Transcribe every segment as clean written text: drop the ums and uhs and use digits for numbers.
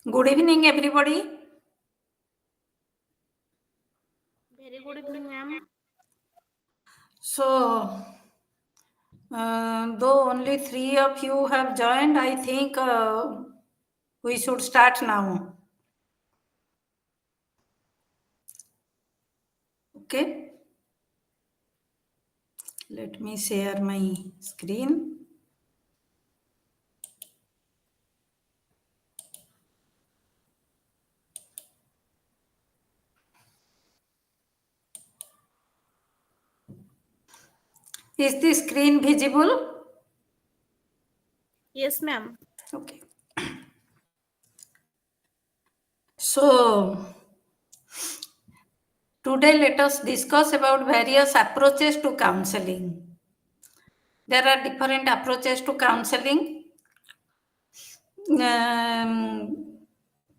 Good evening, everybody. Very good evening, ma'am. So, though only 3 of you have joined, I think we should start now. Okay. Let me share my screen. Is the screen visible? Yes, ma'am. Okay. So, today let us discuss about various approaches to counseling. There are different approaches to counseling.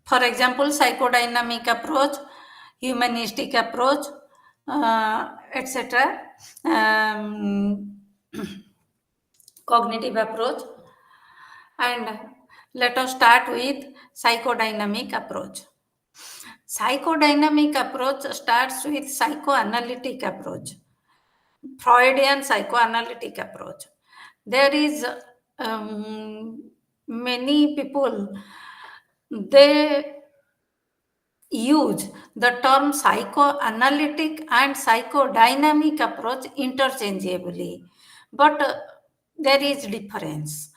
For example, psychodynamic approach, humanistic approach, etc. Cognitive approach. And let us start with psychodynamic approach. Psychodynamic approach starts with psychoanalytic approach, Freudian psychoanalytic approach. There is many people, they use the term psychoanalytic and psychodynamic approach interchangeably, but there is difference.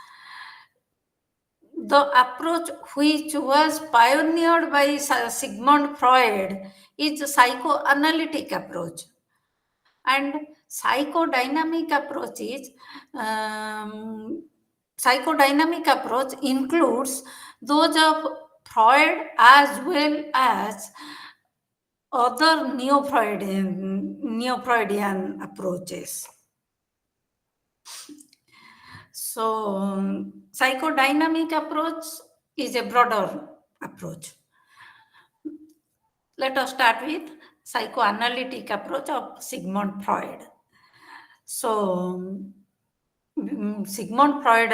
The approach which was pioneered by Sigmund Freud is psychoanalytic approach, and psychodynamic approach is psychodynamic approach includes those of Freud as well as other neo-Freudian approaches. So, psychodynamic approach is a broader approach. Let us start with psychoanalytic approach of Sigmund Freud. So, Sigmund Freud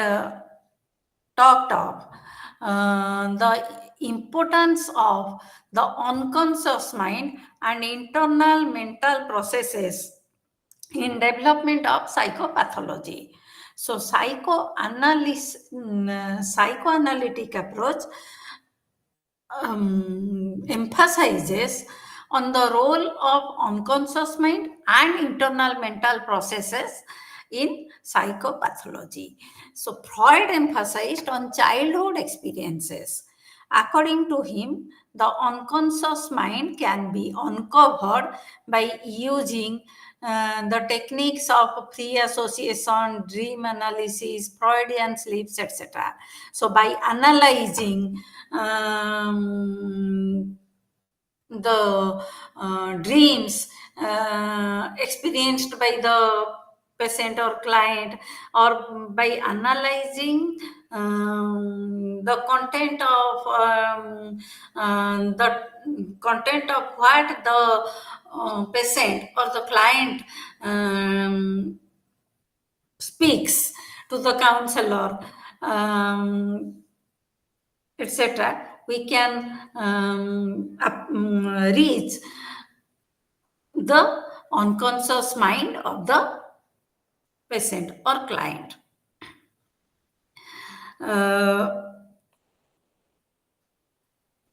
talked of the importance of the unconscious mind and internal mental processes in development of psychopathology. So, psychoanalytic approach emphasizes on the role of unconscious mind and internal mental processes in psychopathology. So, Freud emphasized on childhood experiences. According to him, the unconscious mind can be uncovered by using the techniques of pre-association, dream analysis, Freudian sleeps, etc. So, by analyzing the dreams experienced by the patient or client, or by analyzing the content of what the patient or the client speaks to the counselor, etc., we can reach the unconscious mind of the patient or client.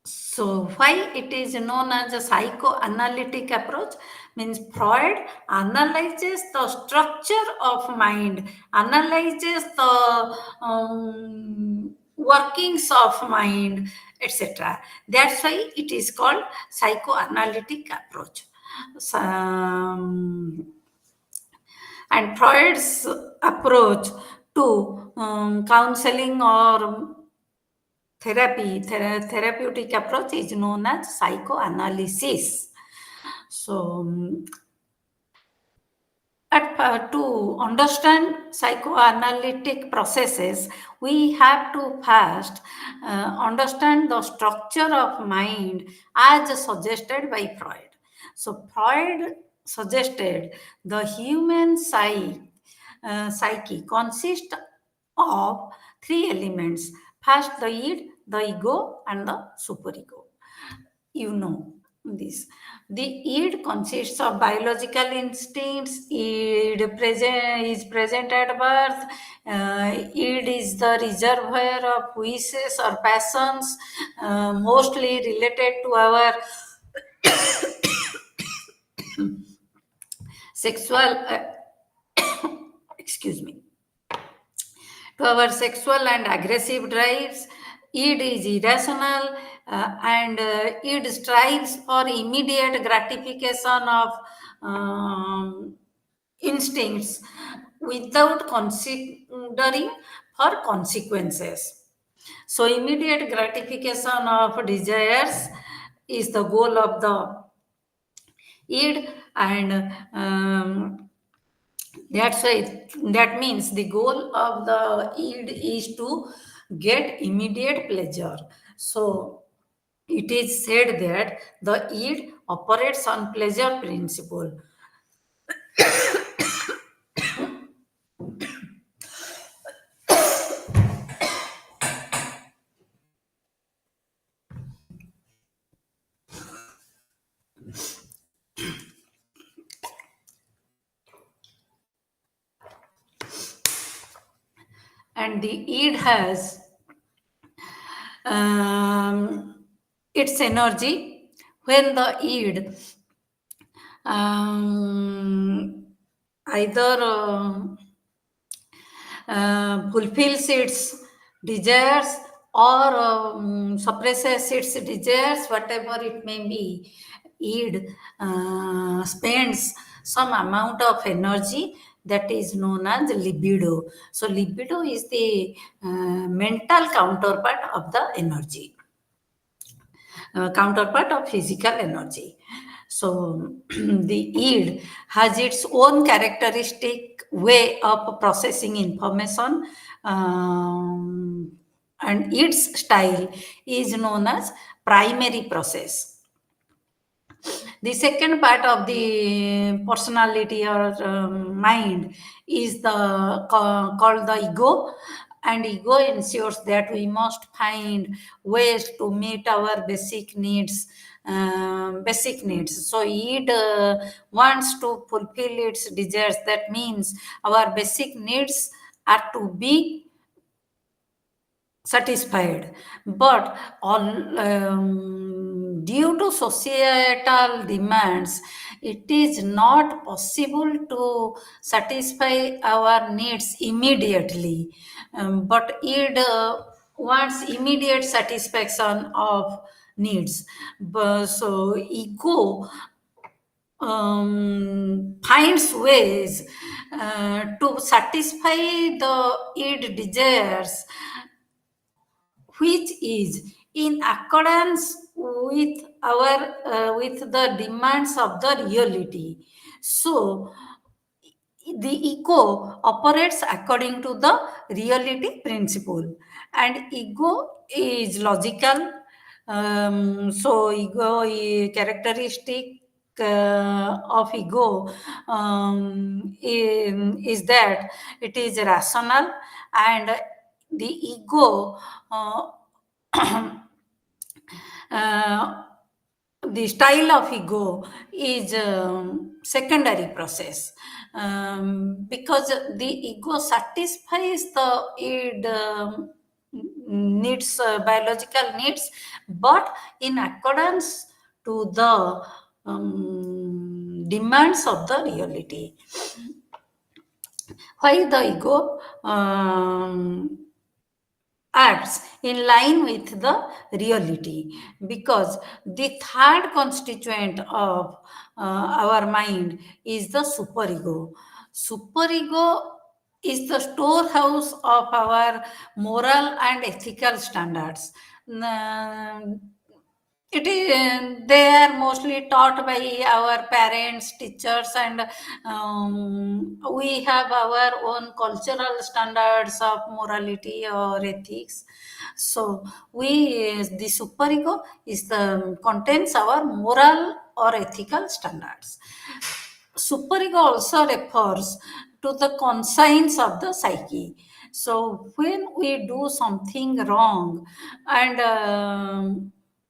So, why it is known as a psychoanalytic approach? Means Freud analyzes the structure of mind, analyzes the workings of mind, etc. That's why it is called psychoanalytic approach. And Freud's approach to counseling or therapeutic approach is known as psychoanalysis. So, to understand psychoanalytic processes, we have to first understand the structure of mind as suggested by Freud. So, Freud suggested the human psyche consists of 3 elements. First, the id, the ego and the superego. You know this. The id consists of biological instincts. Is present at birth. Id is the reservoir of wishes or passions, mostly related to our sexual excuse me, to our sexual and aggressive drives. Id is irrational, and id strives for immediate gratification of um, instincts without considering for consequences. So, immediate gratification of desires is the goal of the id, and that's why that means the goal of the id is to get immediate pleasure. So it is said that the id operates on pleasure principle. And the id has its energy when the id either fulfills its desires or suppresses its desires, whatever it may be. Id spends some amount of energy that is known as libido. So, libido is the mental counterpart of the energy, counterpart of physical energy. So, the id has its own characteristic way of processing information, and its style is known as primary process. The second part of the personality or mind is called the ego, and ego ensures that we must find ways to meet our basic needs. So it wants to fulfill its desires. That means our basic needs are to be satisfied, but all due to societal demands, it is not possible to satisfy our needs immediately. But it wants immediate satisfaction of needs. So ego finds ways to satisfy the id desires, which is in accordance with our with the demands of the reality. So the ego operates according to the reality principle, and ego is logical. So ego characteristic of ego is that it is rational, and the ego uh, the style of ego is secondary process, because the ego satisfies the id needs, biological needs, but in accordance to the demands of the reality. Why the ego acts in line with the reality? Because the third constituent of our mind is the superego. Superego is the storehouse of our moral and ethical standards. It is, they are mostly taught by our parents, teachers, and we have our own cultural standards of morality or ethics. So we, the superego is the contains our moral or ethical standards. Superego also refers to the conscience of the psyche. So when we do something wrong and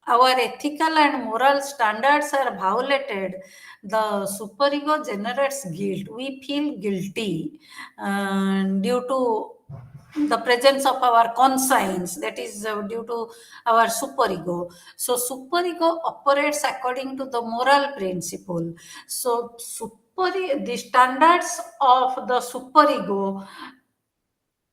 our ethical and moral standards are violated, the superego generates guilt. We feel guilty due to the presence of our conscience, that is due to our superego. So superego operates according to the moral principle. So the standards of the superego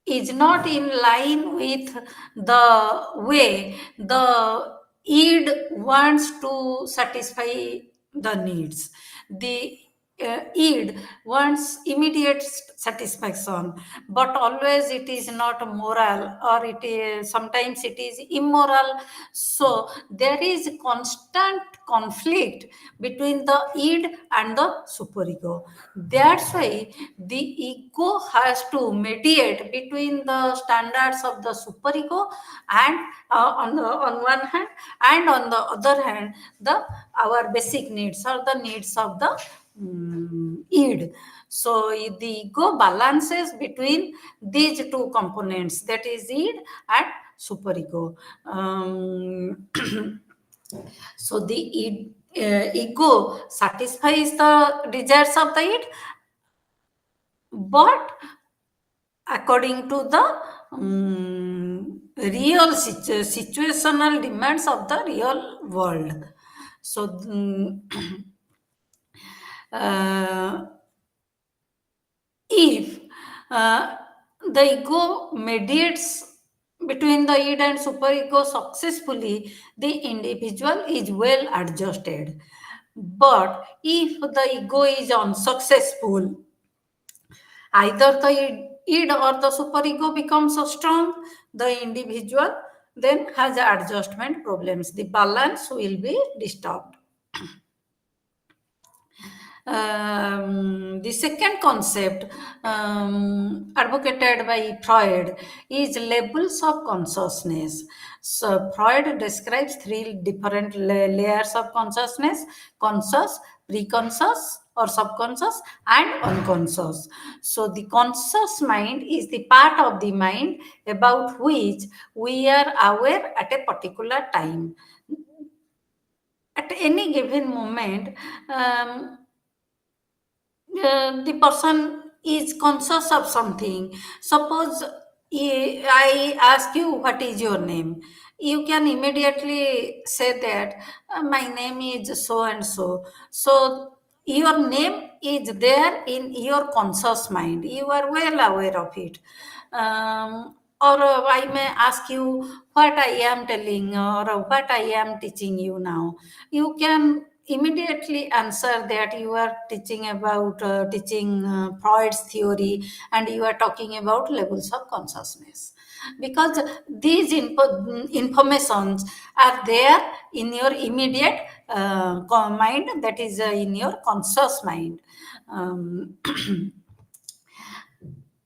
is not in line with the way the id wants to satisfy the needs. The id wants immediate satisfaction, but always it is not moral, or it is sometimes it is immoral. So there is constant conflict between the id and the superego. That's why the ego has to mediate between the standards of the superego and on one hand, and on the other hand, the our basic needs or the needs of the id. So the ego balances between these two components, that is id and superego. So the ego satisfies the desires of the id, but according to the real situational demands of the real world. So uh, if the ego mediates between the id and superego successfully, the individual is well adjusted. But if the ego is unsuccessful, either the id or the superego becomes so strong, the individual then has adjustment problems. The balance will be disturbed. The second concept advocated by Freud is levels of consciousness. So Freud describes three different layers of consciousness: conscious, preconscious or subconscious, and unconscious. So the conscious mind is the part of the mind about which we are aware at a particular time. At any given moment, the person is conscious of something. Suppose I ask you, what is your name? You can immediately say that my name is so and so. So your name is there in your conscious mind. You are well aware of it. Or I may ask you what I am telling or what I am teaching you now. You can immediately answer that you are teaching about teaching Freud's theory, and you are talking about levels of consciousness, because these informations are there in your immediate mind, that is in your conscious mind. um,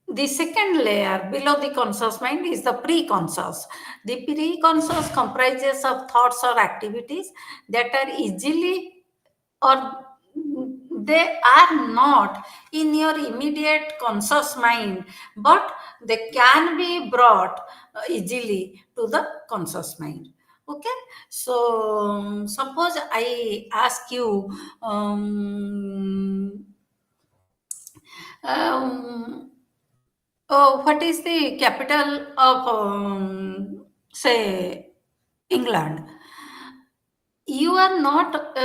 the second layer below the conscious mind is the pre-conscious. The pre-conscious comprises of thoughts or activities that are easily, or they are not in your immediate conscious mind, but they can be brought easily to the conscious mind. Okay, so suppose I ask you, um, oh, what is the capital of, say, England? You are not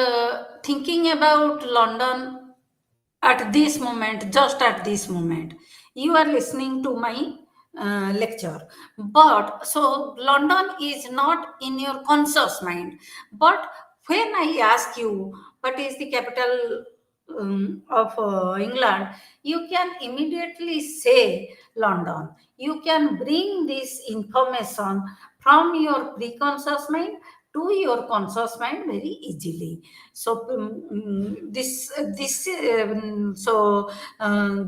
thinking about London at this moment, just at this moment. You are listening to my lecture. But so London is not in your conscious mind. But when I ask you what is the capital of England, you can immediately say London. You can bring this information from your preconscious mind to your conscious mind very easily. So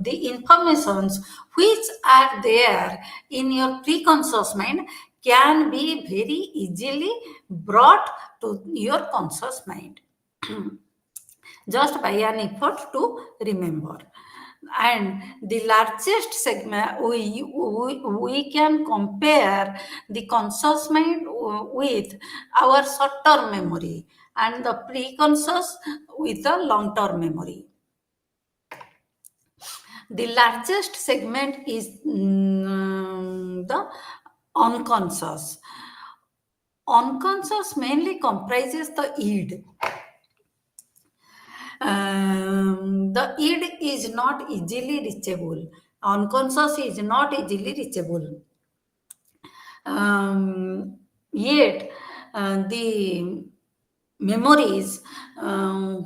the informations which are there in your preconscious mind can be very easily brought to your conscious mind just by an effort to remember. And the largest segment, we can compare the conscious mind with our short-term memory, and the pre-conscious with the long-term memory. The largest segment is the unconscious. Unconscious mainly comprises the id. The id is not easily reachable. Unconscious is not easily reachable. Yet, the memories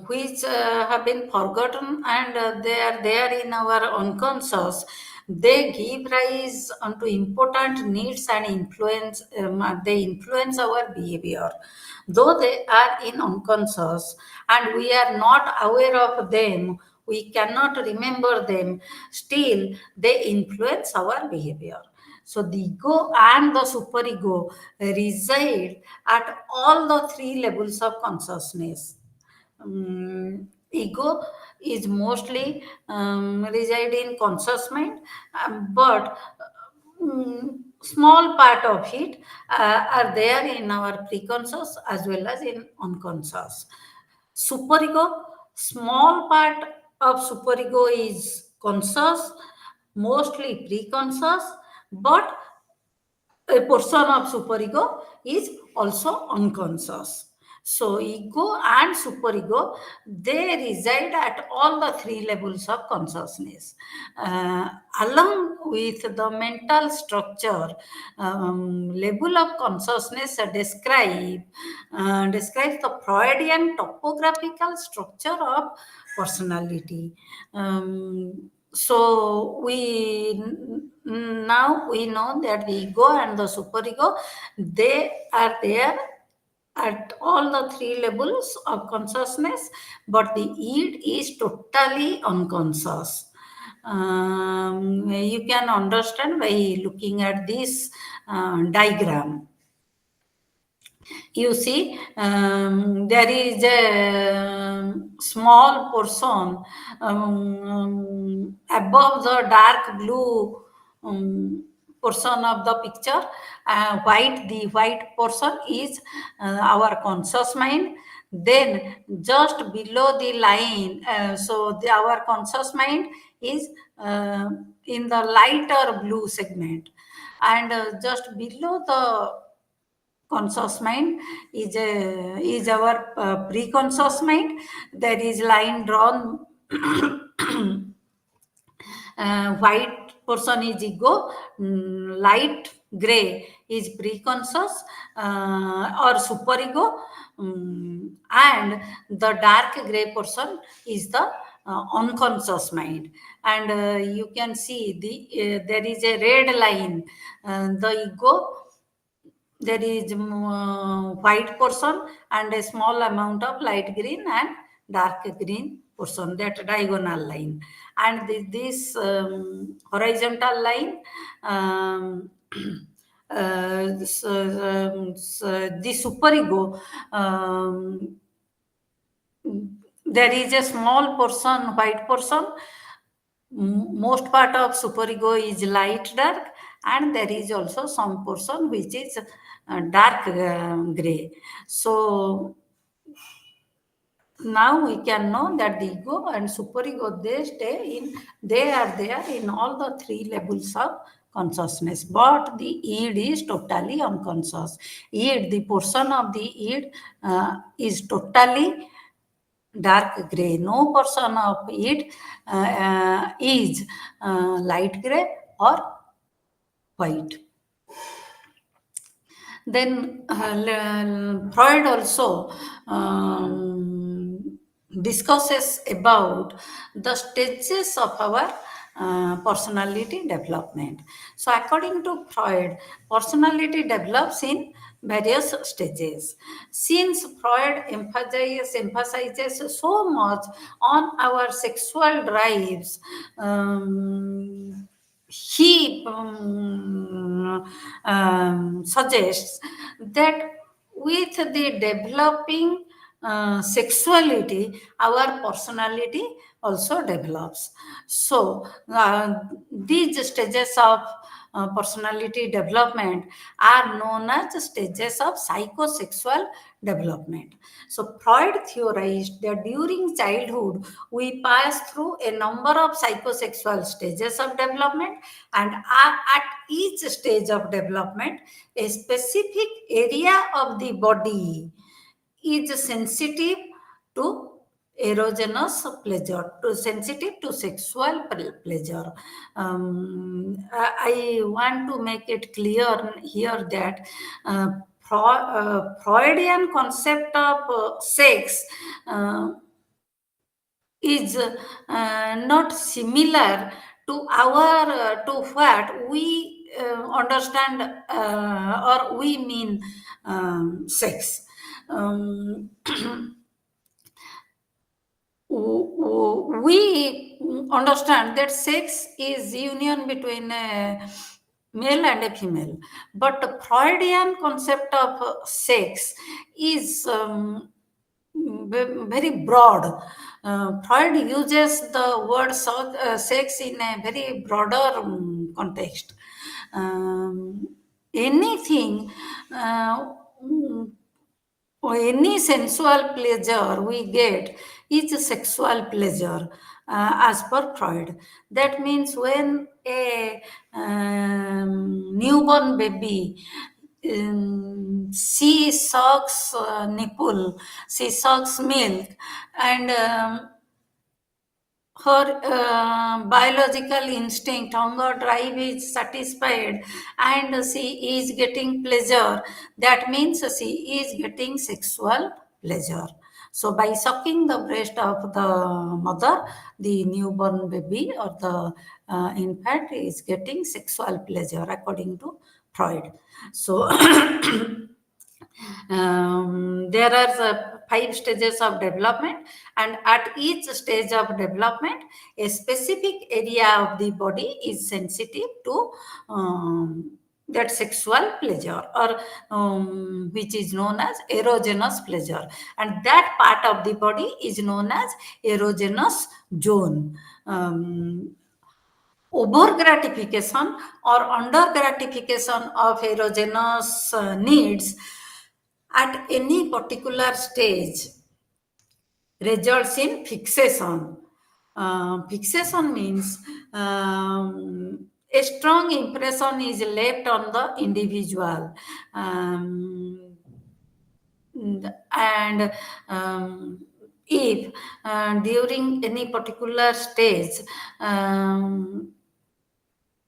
which have been forgotten, and they are there in our unconscious, they give rise unto important needs and influence, they influence our behavior. Though they are in unconscious and we are not aware of them, we cannot remember them, still they influence our behavior. So the ego and the superego reside at all the three levels of consciousness. Ego is mostly reside in conscious mind, but small part of it are there in our preconscious as well as in unconscious. Superego, small part of superego is conscious, mostly preconscious, but a portion of superego is also unconscious. So ego and superego, they reside at all the three levels of consciousness. Along with the mental structure, level of consciousness describes the Freudian topographical structure of personality. So now we know that the ego and the superego, they are there at all the three levels of consciousness, but the id is totally unconscious. You can understand by looking at this diagram. You see, there is a small portion above the dark blue portion of the picture. The white portion is our conscious mind. Then just below the line, our conscious mind is in the lighter blue segment, and just below the conscious mind is our pre-conscious mind. There is line drawn. White portion is ego, light gray is preconscious or superego, and the dark gray portion is the unconscious mind. And you can see there is a red line. The ego, there is white portion and a small amount of light green and dark green portion, that diagonal line. And this horizontal line, the superego, there is a small portion, white portion. Most part of superego is light dark, and there is also some portion which is dark gray. So now we can know that the ego and superego, they are there in all the three levels of consciousness, but the id is totally unconscious. The portion of the id is totally dark gray. No portion of it is light gray or white. Then Freud also discusses about the stages of our personality development. So, according to Freud, personality develops in various stages. Since Freud emphasizes so much on our sexual drives, he suggests that with the developing sexuality, our personality also develops. So, these stages of personality development are known as stages of psychosexual development. So, Freud theorized that during childhood, we pass through a number of psychosexual stages of development, and at each stage of development, a specific area of the body is sensitive to erogenous pleasure, to sensitive to sexual pleasure. I want to make it clear here that Freudian concept of sex is not similar to our to what we understand or we mean sex. Um, we understand that sex is union between a male and a female, but the Freudian concept of sex is very broad. Freud uses the word sex in a very broader context. Um, anything mm, or any sensual pleasure we get is a sexual pleasure, as per Freud. That means when a newborn baby she sucks nipple, she sucks milk, and her biological instinct, hunger drive is satisfied, and she is getting pleasure. That means she is getting sexual pleasure. So, by sucking the breast of the mother, the newborn baby or the infant is getting sexual pleasure, according to Freud. So, there are the 5 stages of development, and at each stage of development, a specific area of the body is sensitive to that sexual pleasure, or which is known as erogenous pleasure, and that part of the body is known as erogenous zone. Over gratification or under gratification of erogenous needs at any particular stage results in fixation. Fixation means a strong impression is left on the individual. And if during any particular stage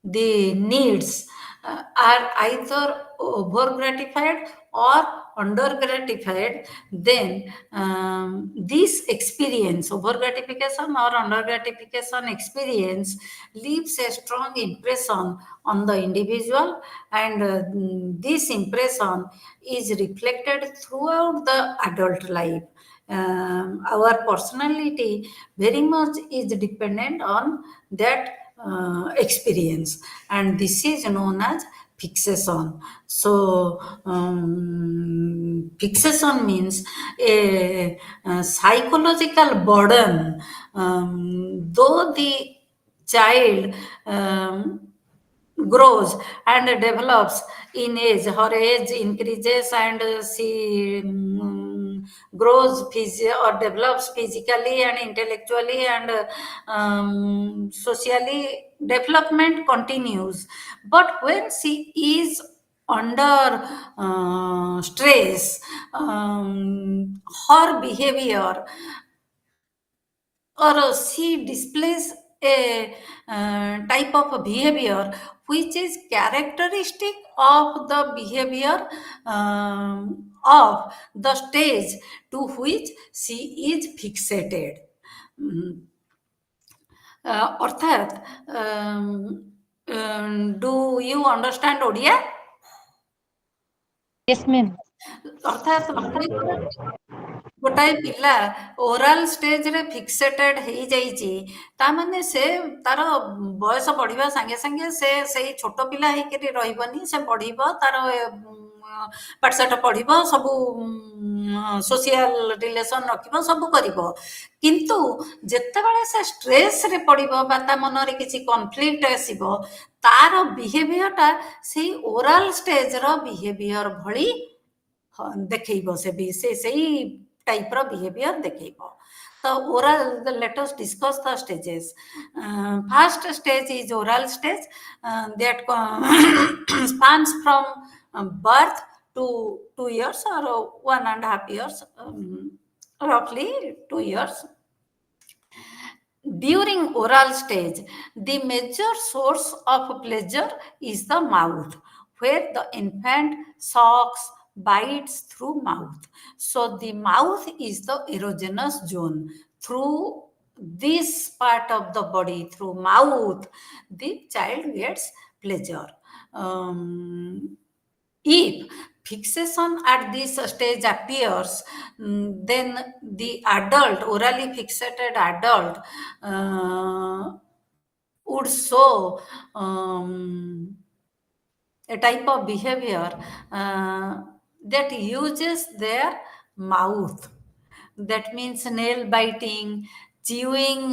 the needs are either over gratified or under gratified, then this experience, over gratification or under gratification experience, leaves a strong impression on the individual, and this impression is reflected throughout the adult life. Our personality very much is dependent on that experience, and this is known as fixation. So, fixation means a psychological burden, though the child grows and develops in age, her age increases, and she grows or develops physically and intellectually, and socially, development continues. But when she is under stress, her behavior, or she displays a type of behavior which is characteristic of the behavior of the stage to which she is fixated. অর্থাৎ do you understand Odia? Yes, ma'am. অর্থাৎ ଗୋଟାଏ ପିଲା oral ଷ୍ଟେଜରେ ଫିକ୍ସେଟେଡ ହେଇଯାଇଛି, ତାମାନେ ସେ ତାର ବୟସ ବଢିବା ସାଙ୍ଗେ ସାଙ୍ଗେ ସେ ସେଇ ଛୋଟ ପିଲା ହେଇକରି ରହିବନି, ସେ ବଢିବ, ତାର ପାଠଶାଠ ପଢ଼ିବ, ସବୁ ସୋସିଆଲ ରିଲେସନ୍ ରଖିବ, ସବୁ କରିବ। କିନ୍ତୁ ଯେତେବେଳେ ସେ ଷ୍ଟ୍ରେସ୍ରେ ପଡ଼ିବ ବା ତା ମନରେ କିଛି କନଫ୍ଲିକ୍ଟ ଆସିବ, ତାର ବିହେଭିୟରଟା ସେଇ ଓରାଲ ଷ୍ଟେଜର ବିହେଭିୟର ଭଳି ଦେଖେଇବ, ସେ ସେଇ ଟାଇପ୍ର ବିହେଭିୟର ଦେଖେଇବ। ତ oral, let us discuss the stages. First stage is oral stage, that spans from birth to 2 years or 1.5 years, roughly 2 years. During oral stage, the major source of pleasure is the mouth, where the infant sucks, bites through mouth. So the mouth is the erogenous zone. Through this part of the body, through mouth, the child gets pleasure. If fixation at this stage appears, then the adult, orally fixated adult, would show a type of behavior that uses their mouth. That means nail biting, chewing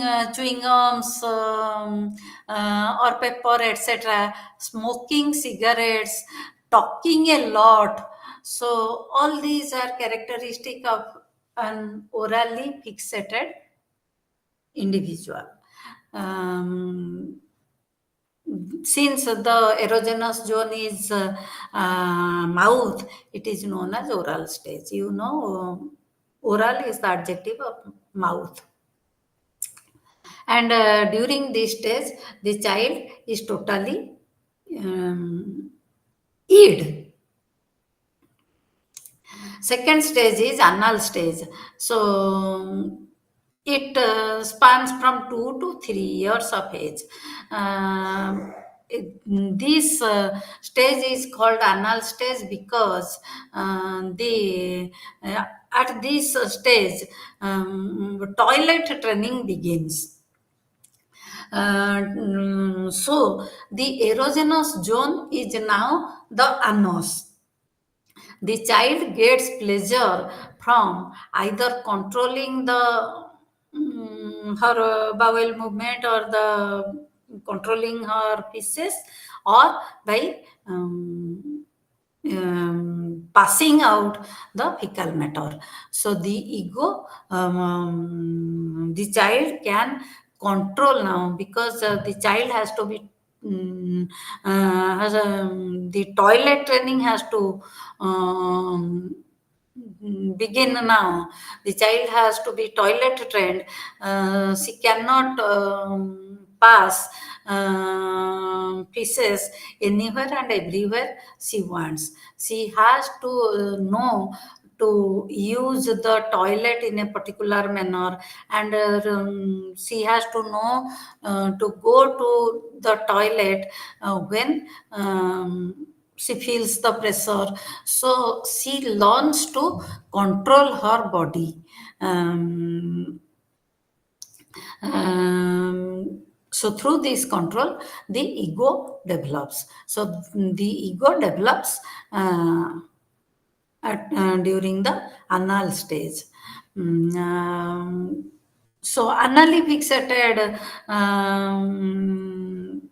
gums or pepper, etc., smoking cigarettes, talking a lot. So all these are characteristic of an orally fixated individual. Since the erogenous zone is mouth, it is known as oral stage. You know, oral is the adjective of mouth. And during this stage, the child is totally id. Second stage is anal stage. So it spans from 2 to 3 years of age. This stage is called anal stage because at this stage toilet training begins. So the erogenous zone is now the anus. The child gets pleasure from either controlling the her bowel movement or the controlling her feces, or by passing out the fecal matter. So the ego, the child can control now, because the child has to be the toilet training has to begin now. The child has to be toilet trained. She cannot pass pieces anywhere and everywhere she wants. She has to know to use the toilet in a particular manner, and she has to know to go to the toilet when she feels the pressure. So she learns to control her body. So through this control, the ego develops. So the ego develops during the anal stage. So anally fixated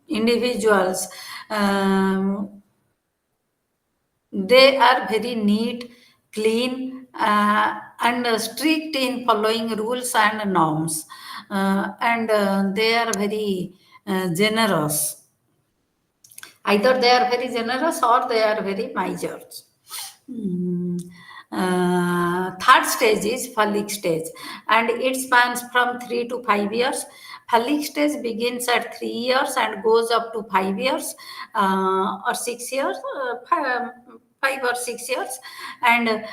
individuals, they are very neat, clean, and strict in following rules and norms, and they are very generous. Either they are very generous or they are very misers. Third stage is phallic stage, and it spans from 3 to 5 years. Phallic stage begins at 3 years and goes up to 5 years or 6 years, 5 or 6 years. And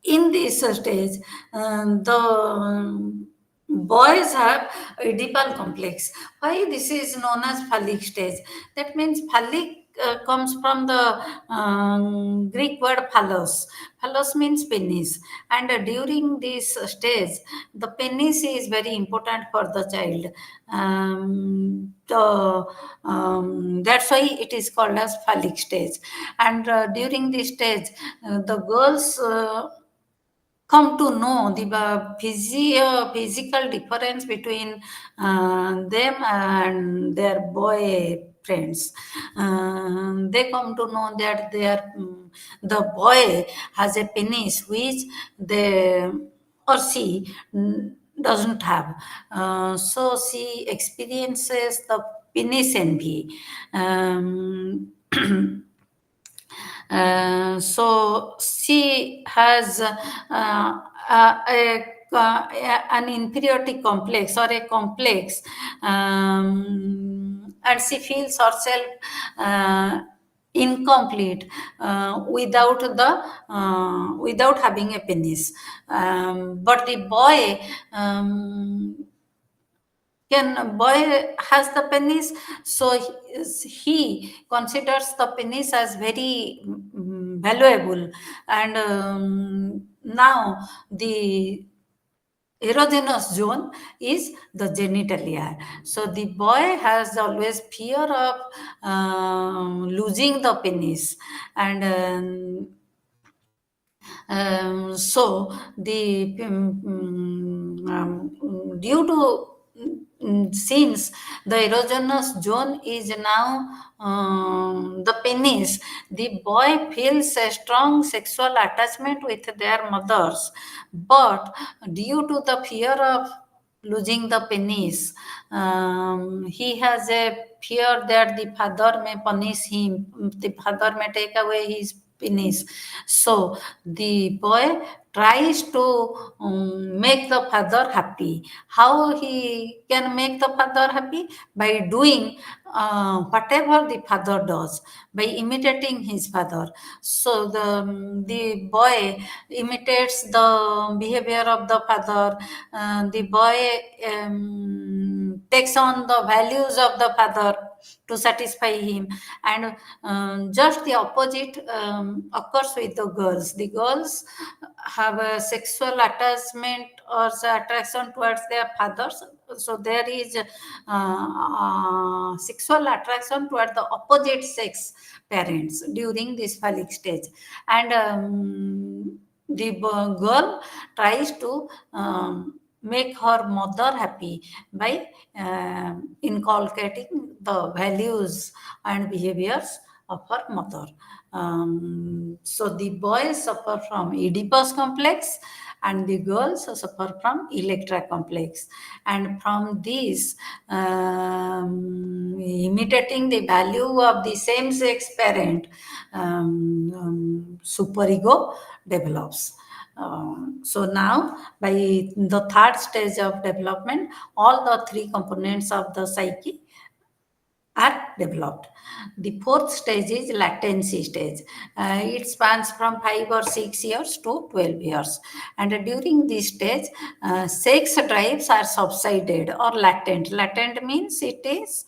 in this stage, the boys have Oedipal complex. Why this is known as phallic stage? That means phallic comes from the Greek word phallos. Phallos means penis, and during this stage, the penis is very important for the child. That's why it is called as phallic stage. And during this stage, the girls come to know the physical difference between them and their boy friends. They come to know that the boy has a penis which they or she doesn't have. So she experiences the penis envy. So she has an inferiority complex or a complex, and she feels herself incomplete without having a penis. But the boy, can boy has the penis, so he considers the penis as very valuable, and now the erogenous zone is the genitalia. So the boy has always fear of losing the penis, and so the due to since the erogenous zone is now the penis, the boy feels a strong sexual attachment with their mothers, but due to the fear of losing the penis, he has a fear that the father may punish him, the father may take away his penis. So the boy tries to make the father happy. How he can make the father happy? By doing whatever the father does, by imitating his father. So the boy imitates the behavior of the father. The boy takes on the values of the father to satisfy him, and just the opposite occurs with the girls. The girls have a sexual attachment or attraction towards their fathers, so there is sexual attraction toward the opposite sex parents during this phallic stage, and the girl tries to make her mother happy by inculcating the values and behaviors of her mother. So the boys suffer from Oedipus complex and the girls suffer from Electra complex. And from this, imitating the value of the same sex parent, superego develops. So now, by the third stage of development, all the three components of the psyche are developed. The fourth stage is latency stage. It spans from 5 or 6 years to 12 years. And during this stage, sex drives are subsided or latent. Latent means it is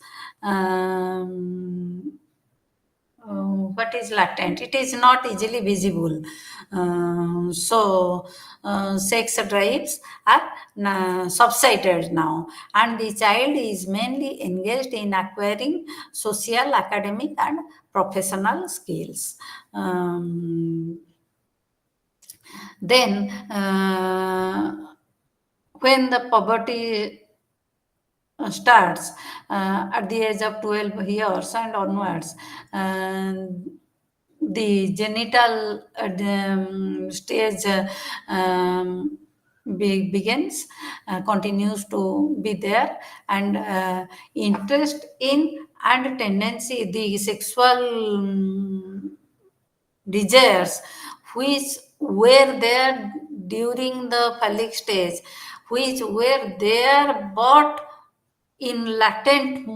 what is latent? It is not easily visible. So, sex drives are subsided now, and the child is mainly engaged in acquiring social, academic, and professional skills. Then, when the puberty starts at the age of 12 years and onwards, the genital stage begins, continues to be there, and interest in and tendency, the sexual desires which were there during the phallic stage, which were there but in latent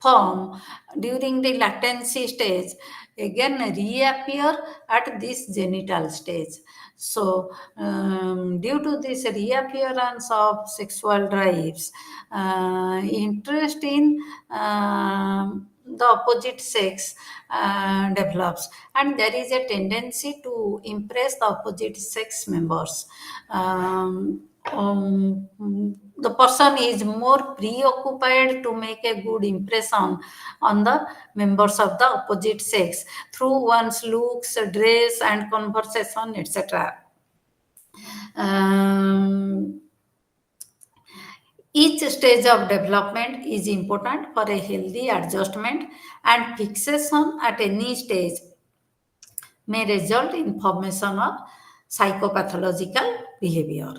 form during the latency stage again reappear at this genital stage. So, due to this reappearance of sexual drives, interest in the opposite sex develops, and there is a tendency to impress the opposite sex members. The person is more preoccupied to make a good impression on the members of the opposite sex through one's looks, dress, and conversation, etc. Um, each stage of development is important for a healthy adjustment, and fixation at any stage may result in formation of psychopathological behavior.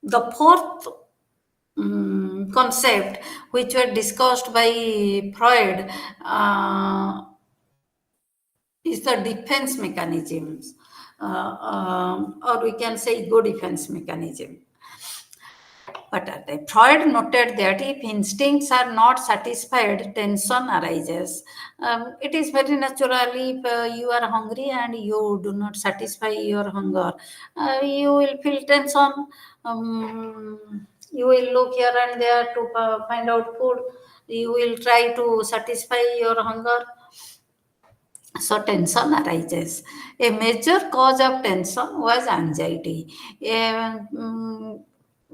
The fourth concept, which were discussed by Freud, is the defense mechanisms, or we can say ego defense mechanism. But Freud noted that if instincts are not satisfied, tension arises. It is very natural if you are hungry and you do not satisfy your hunger, you will feel tension. You will look here and there to find out food. You will try to satisfy your hunger. So tension arises. A major cause of tension was anxiety. Um,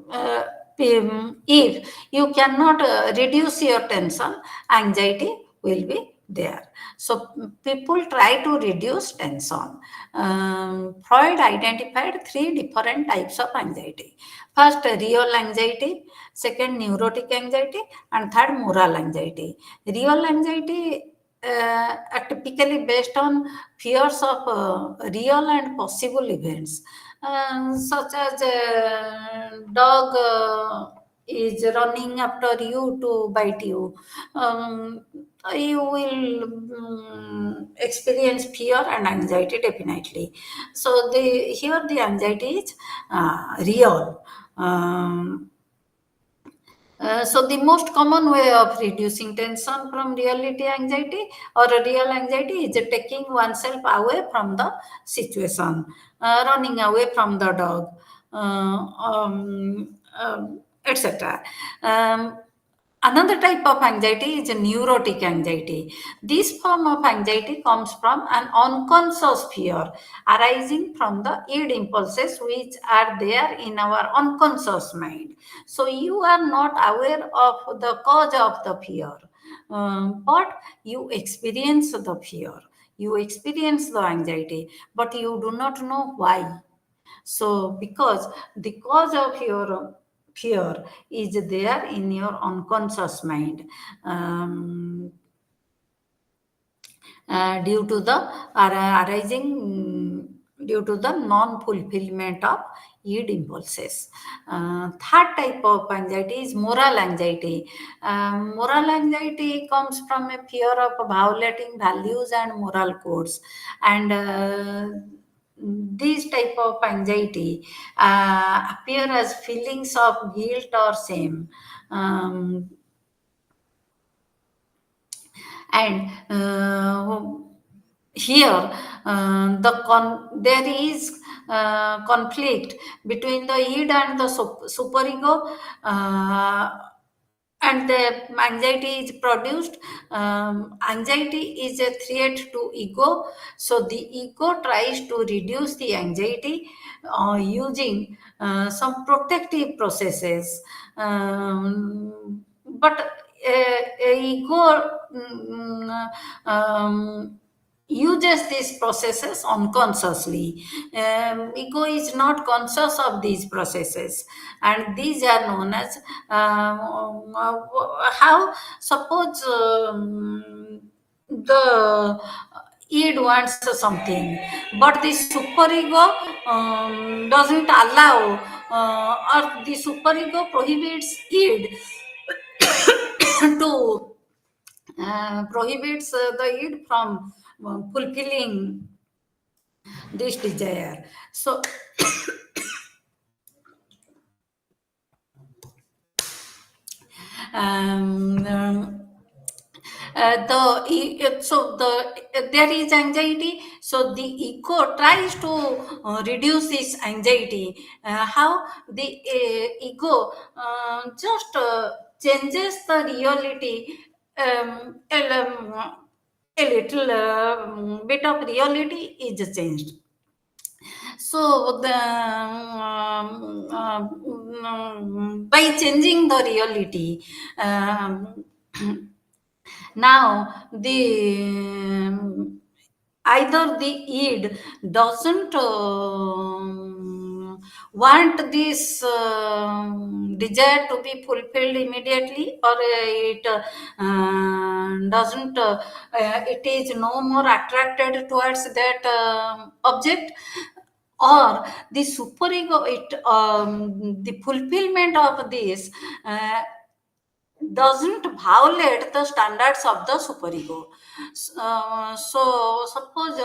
uh, if you cannot reduce your tension, anxiety will be there. So people try to reduce tension. Freud identified three different types of anxiety. First, real anxiety. Second, neurotic anxiety. And third, moral anxiety. Real anxiety are typically based on fears of real and possible events, such as a dog is running after you to bite you. Um, you will experience fear and anxiety definitely. So here the anxiety is real. Um, so the most common way of reducing tension from reality anxiety or a real anxiety is taking oneself away from the situation, running away from the dog, etc. Another type of anxiety is neurotic anxiety. This form of anxiety comes from an unconscious fear arising from the id impulses which are there in our unconscious mind. So you are not aware of the cause of the fear, but you experience the fear. You experience the anxiety, but you do not know why. So, because the cause of your fear is there in your unconscious mind, due to the arising due to the non-fulfillment of id impulses. Third type of anxiety is moral anxiety. Moral anxiety comes from a fear of violating values and moral codes, and these type of anxiety appear as feelings of guilt or shame. Um, and here there is conflict between the id and the superego, and the anxiety is produced. Anxiety is a threat to ego, so the ego tries to reduce the anxiety using some protective processes. But ego uses these processes unconsciously. Ego is not conscious of these processes, and these are known as how, suppose the id wants something, but the superego doesn't allow, or the superego prohibits id to prohibits the id from fulfilling this desire. So, um, um, there is anxiety, so the ego tries to reduce this anxiety. How the ego just changes the reality, um, a, um, a little bit of reality is changed. So by changing the reality, um, now either the id doesn't want this desire to be fulfilled immediately, or it is no more attracted towards that object, or the superego, the fulfillment of this uh, doesn't violate the standards of the superego. So suppose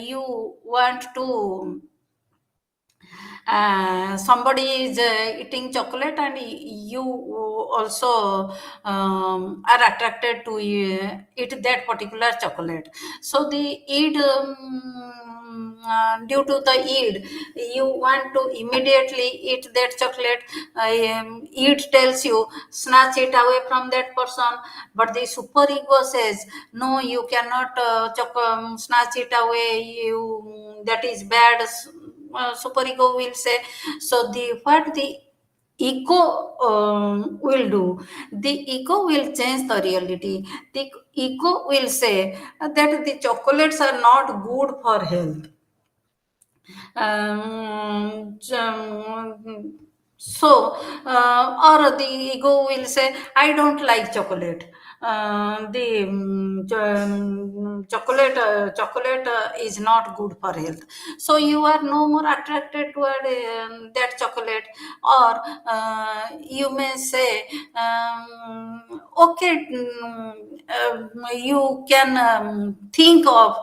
you want to somebody is eating chocolate, and you also are attracted to eat that particular chocolate. So the id, due to the id, you want to immediately eat that chocolate. Id tells you snatch it away from that person, but the superego says no, you cannot snatch it away, you, that is bad. Superego will say. So the what the ego will do, the ego will change the reality. The ego will say that the chocolates are not good for health. So or the ego will say I don't like chocolate. Chocolate is not good for health, so you are no more attracted toward that chocolate. Or you may say, okay, you can think of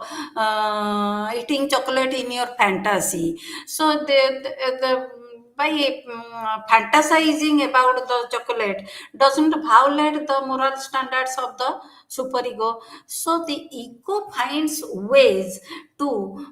eating chocolate in your fantasy. So the by fantasizing about the chocolate doesn't violate the moral standards of the superego. So the ego finds ways to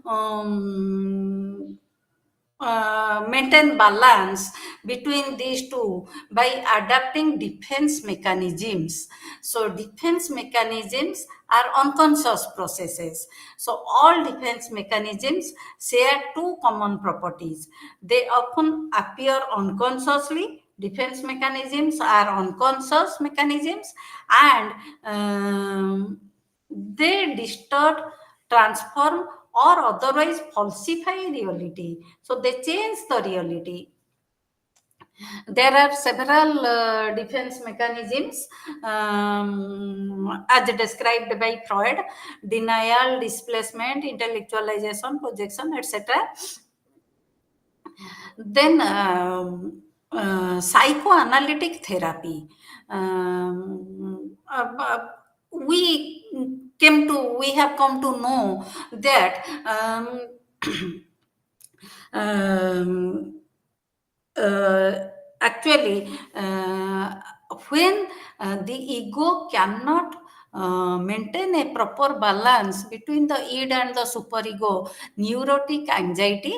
maintain balance between these two by adapting defense mechanisms. So defense mechanisms are unconscious processes. So all defense mechanisms share two common properties. They often appear unconsciously. Defense mechanisms are unconscious mechanisms, and they distort, transform, or otherwise falsify reality. So they change the reality. There are several defense mechanisms as described by Freud: denial, displacement, intellectualization, projection, etc. Then psychoanalytic therapy. We we have come to know that um, uh, actually, when the ego cannot maintain a proper balance between the id and the superego, neurotic anxiety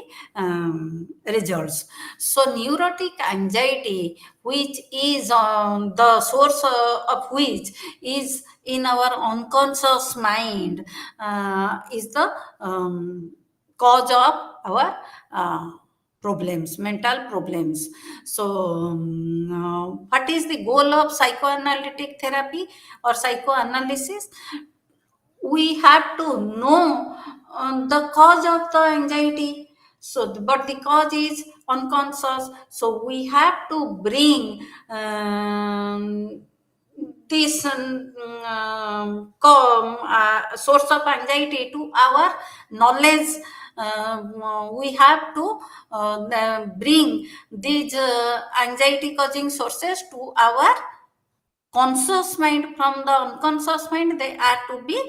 results. So neurotic anxiety, which is the source of which is in our unconscious mind, is the cause of our problems, mental problems. So what is the goal of psychoanalytic therapy or psychoanalysis? We have to know the cause of the anxiety. So but the cause is unconscious, so we have to bring this source of anxiety to our knowledge. We have to bring these anxiety causing sources to our conscious mind. From the unconscious mind, they are to be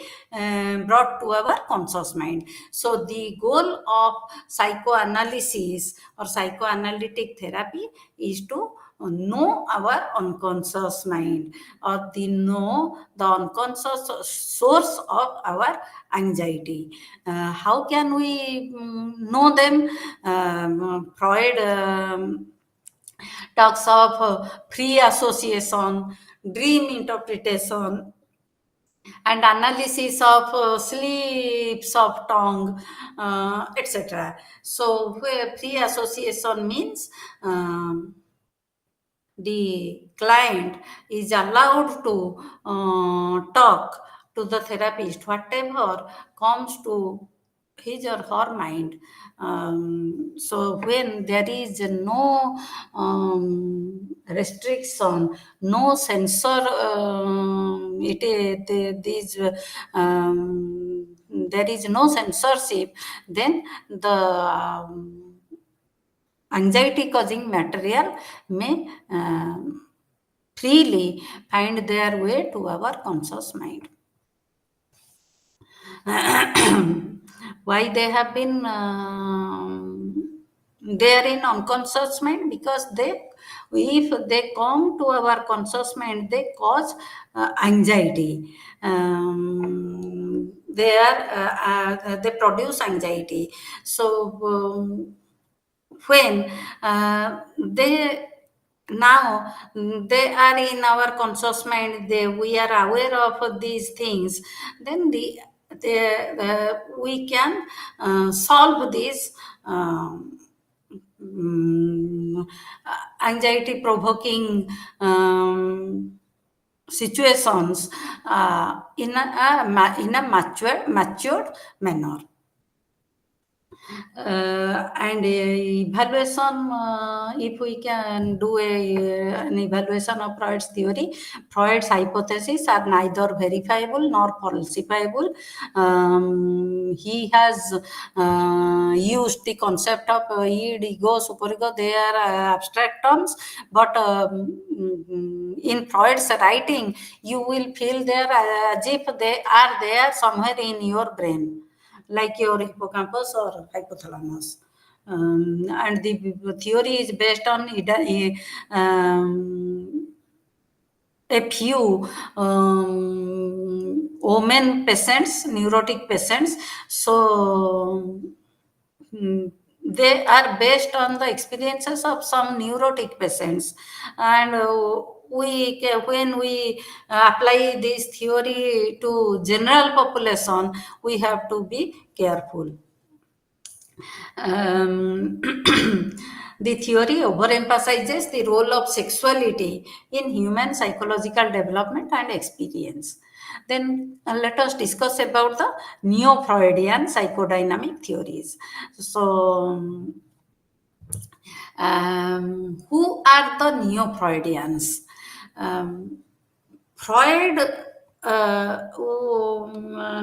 brought to our conscious mind. So the goal of psychoanalysis or psychoanalytic therapy is to know our unconscious mind, or they know the unconscious source of our anxiety. How can we know them? Freud talks of pre-association, dream interpretation, and analysis of slips of tongue, etc. So, where pre-association means the client is allowed to talk to the therapist whatever comes to his or her mind. So when there is no restriction, no censor, there is no censorship, then the anxiety causing material may freely find their way to our conscious mind. Why they have been there in unconscious mind? Because if they come to our conscious mind, they cause anxiety. They produce anxiety. So when they now they are in our conscious mind, we are aware of these things, then we can solve these anxiety provoking situations in a matured manner. And evaluation, if we can do an evaluation of Freud's theory, Freud's hypotheses are neither verifiable nor falsifiable. He has used the concept of id, ego, superego. They are abstract terms, but in Freud's writing, you will feel there as if they are there somewhere in your brain, like your hippocampus or hypothalamus. And the theory is based on a few women patients, neurotic patients. So they are based on the experiences of some neurotic patients, and when we apply this theory to general population, we have to be careful. um, the theory overemphasizes the role of sexuality in human psychological development and experience. Then let us discuss about the neo-Freudian psychodynamic theories. So, who are the neo-Freudians? Freud,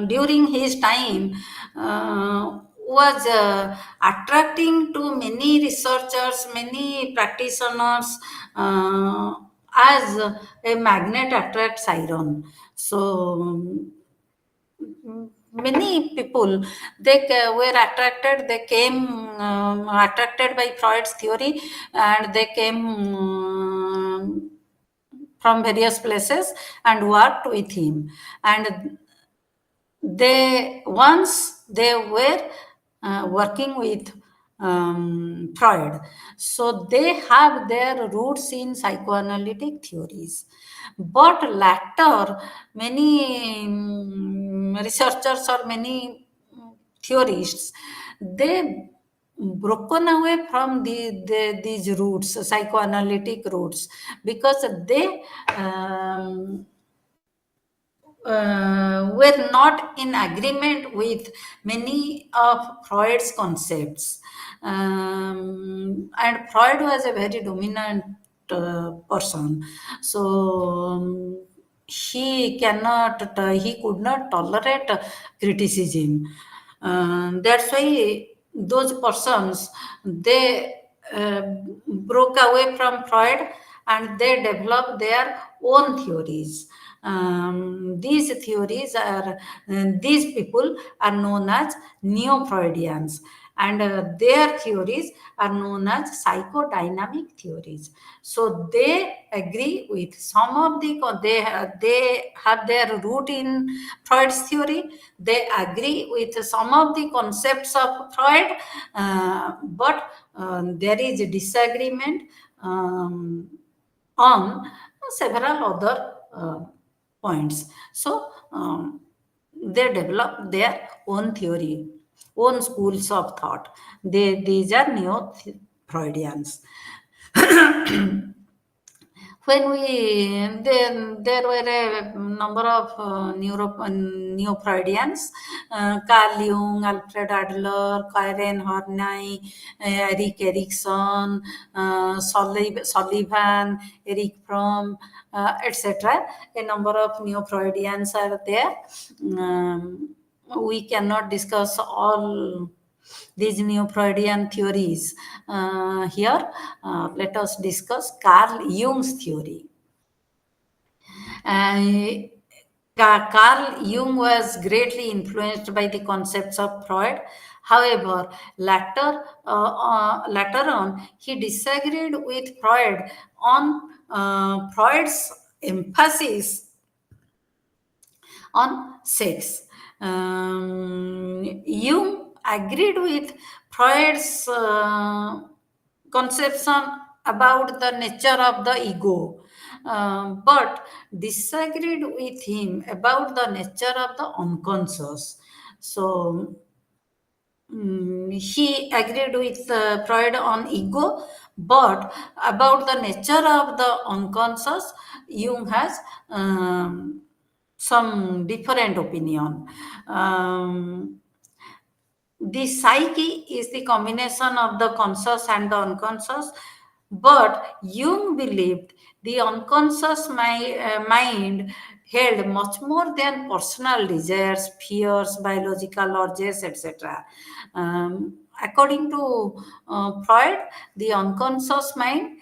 during his time, was attracting to many researchers, many practitioners, as a magnet attracts iron. So many people, were attracted. They came attracted by Freud's theory, and they came from various places and worked with him. And they were working with Freud, so they have their roots in psychoanalytic theories. But later, many researchers or many theorists, they broken away from these roots, psychoanalytic roots, because they were not in agreement with many of Freud's concepts. And Freud was a very dominant person. So he could not tolerate criticism. That's why those persons, they broke away from Freud, and they developed their own theories. These people are known as neo-Freudians. and their theories are known as psychodynamic theories. So they agree with some of the they have their root in Freud's theory. They agree with some of the concepts of Freud, but there is a disagreement on several other points. So they develop their own theory, own schools of thought. These are neo Freudians. When then there were a number of neo-Freudians, Carl Jung, Alfred Adler, Karen Horney, Erik Erikson, Sullivan, Eric Fromm, etc. A number of neo-Freudians are there. We cannot discuss all these new Freudian theories here. Let us discuss Carl Jung's theory. Uh, Carl Jung was greatly influenced by the concepts of Freud. However, later on, he disagreed with Freud on Freud's emphasis on sex. Jung agreed with Freud's conception about the nature of the ego, but disagreed with him about the nature of the unconscious. So, he agreed with Freud on ego, but about the nature of the unconscious, Jung has some different opinion. The psyche is the combination of the conscious and the unconscious, but Jung believed the unconscious mind held much more than personal desires, fears, biological urges, etc. According to Freud, the unconscious mind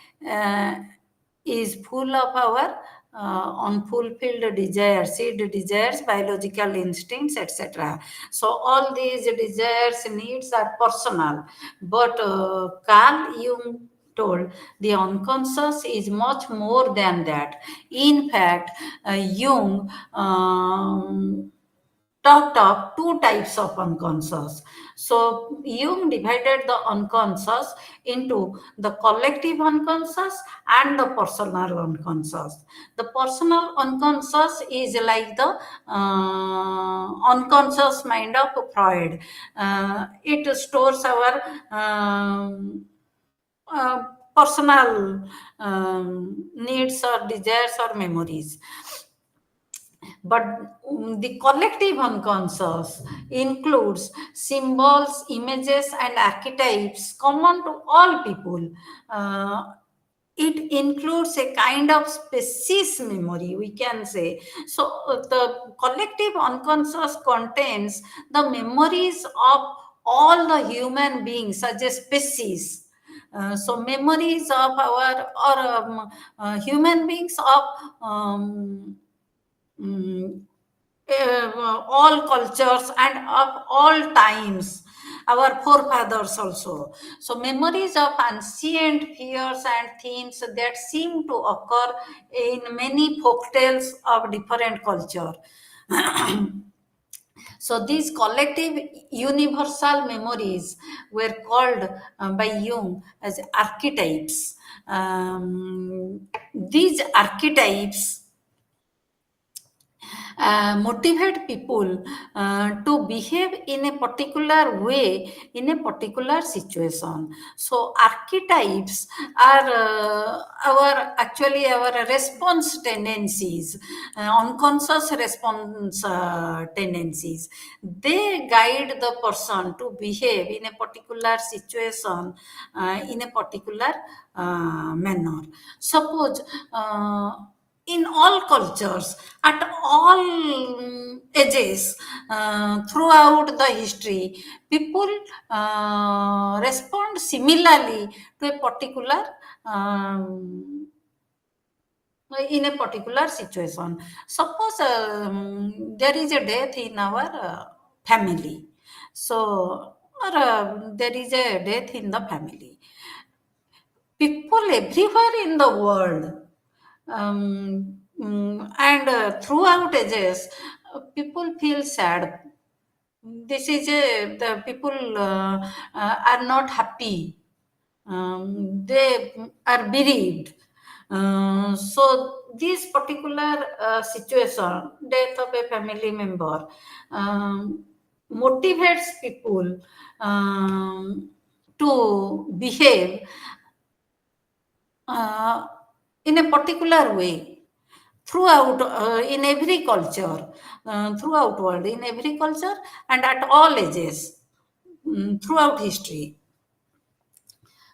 is full of our unfulfilled desires, seed desires, biological instincts, etc. So all these desires, needs are personal. But Carl Jung told the unconscious is much more than that. In fact, Jung talked of two types of unconscious. So Jung divided the unconscious into the collective unconscious and the personal unconscious. The personal unconscious is like the unconscious mind of Freud. It stores our uh, personal needs or desires or memories. But the collective unconscious includes symbols, images, and archetypes common to all people. It includes a kind of species memory, we can say. So, the collective unconscious contains the memories of all the human beings as a species. So, memories of our or human beings of mm, all cultures and of all times, our forefathers also. So memories of ancient fears and themes that seem to occur in many folk tales of different culture. So these collective universal memories were called by Jung as archetypes. These archetypes motivate people to behave in a particular way in a particular situation. So archetypes are our actually our response tendencies, unconscious response tendencies. They guide the person to behave in a particular situation in a particular manner. Suppose in all cultures, at all ages, throughout the history, people respond similarly to a particular in a particular situation. Suppose there is a death in our family. So or there is a death in the family. People everywhere in the world, and throughout ages, people feel sad. This is the people are not happy. They are bereaved. So this particular situation, death of a family member, um, motivates people to behave uh, in a particular way throughout, in every culture, throughout world, in every culture and at all ages, throughout history.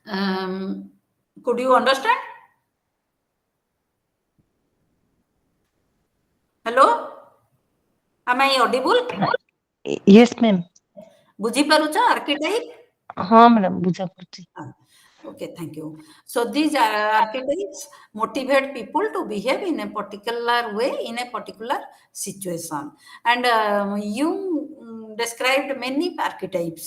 um, could you understand? Hello, am I audible? Yes, ma'am. ବୁଝିପାରୁଛ archetype? ହଁ madam ବୁଝାପଡୁଛି। Okay, thank you. So these archetypes motivate people to behave in a particular way in a particular situation. And Jung described many archetypes,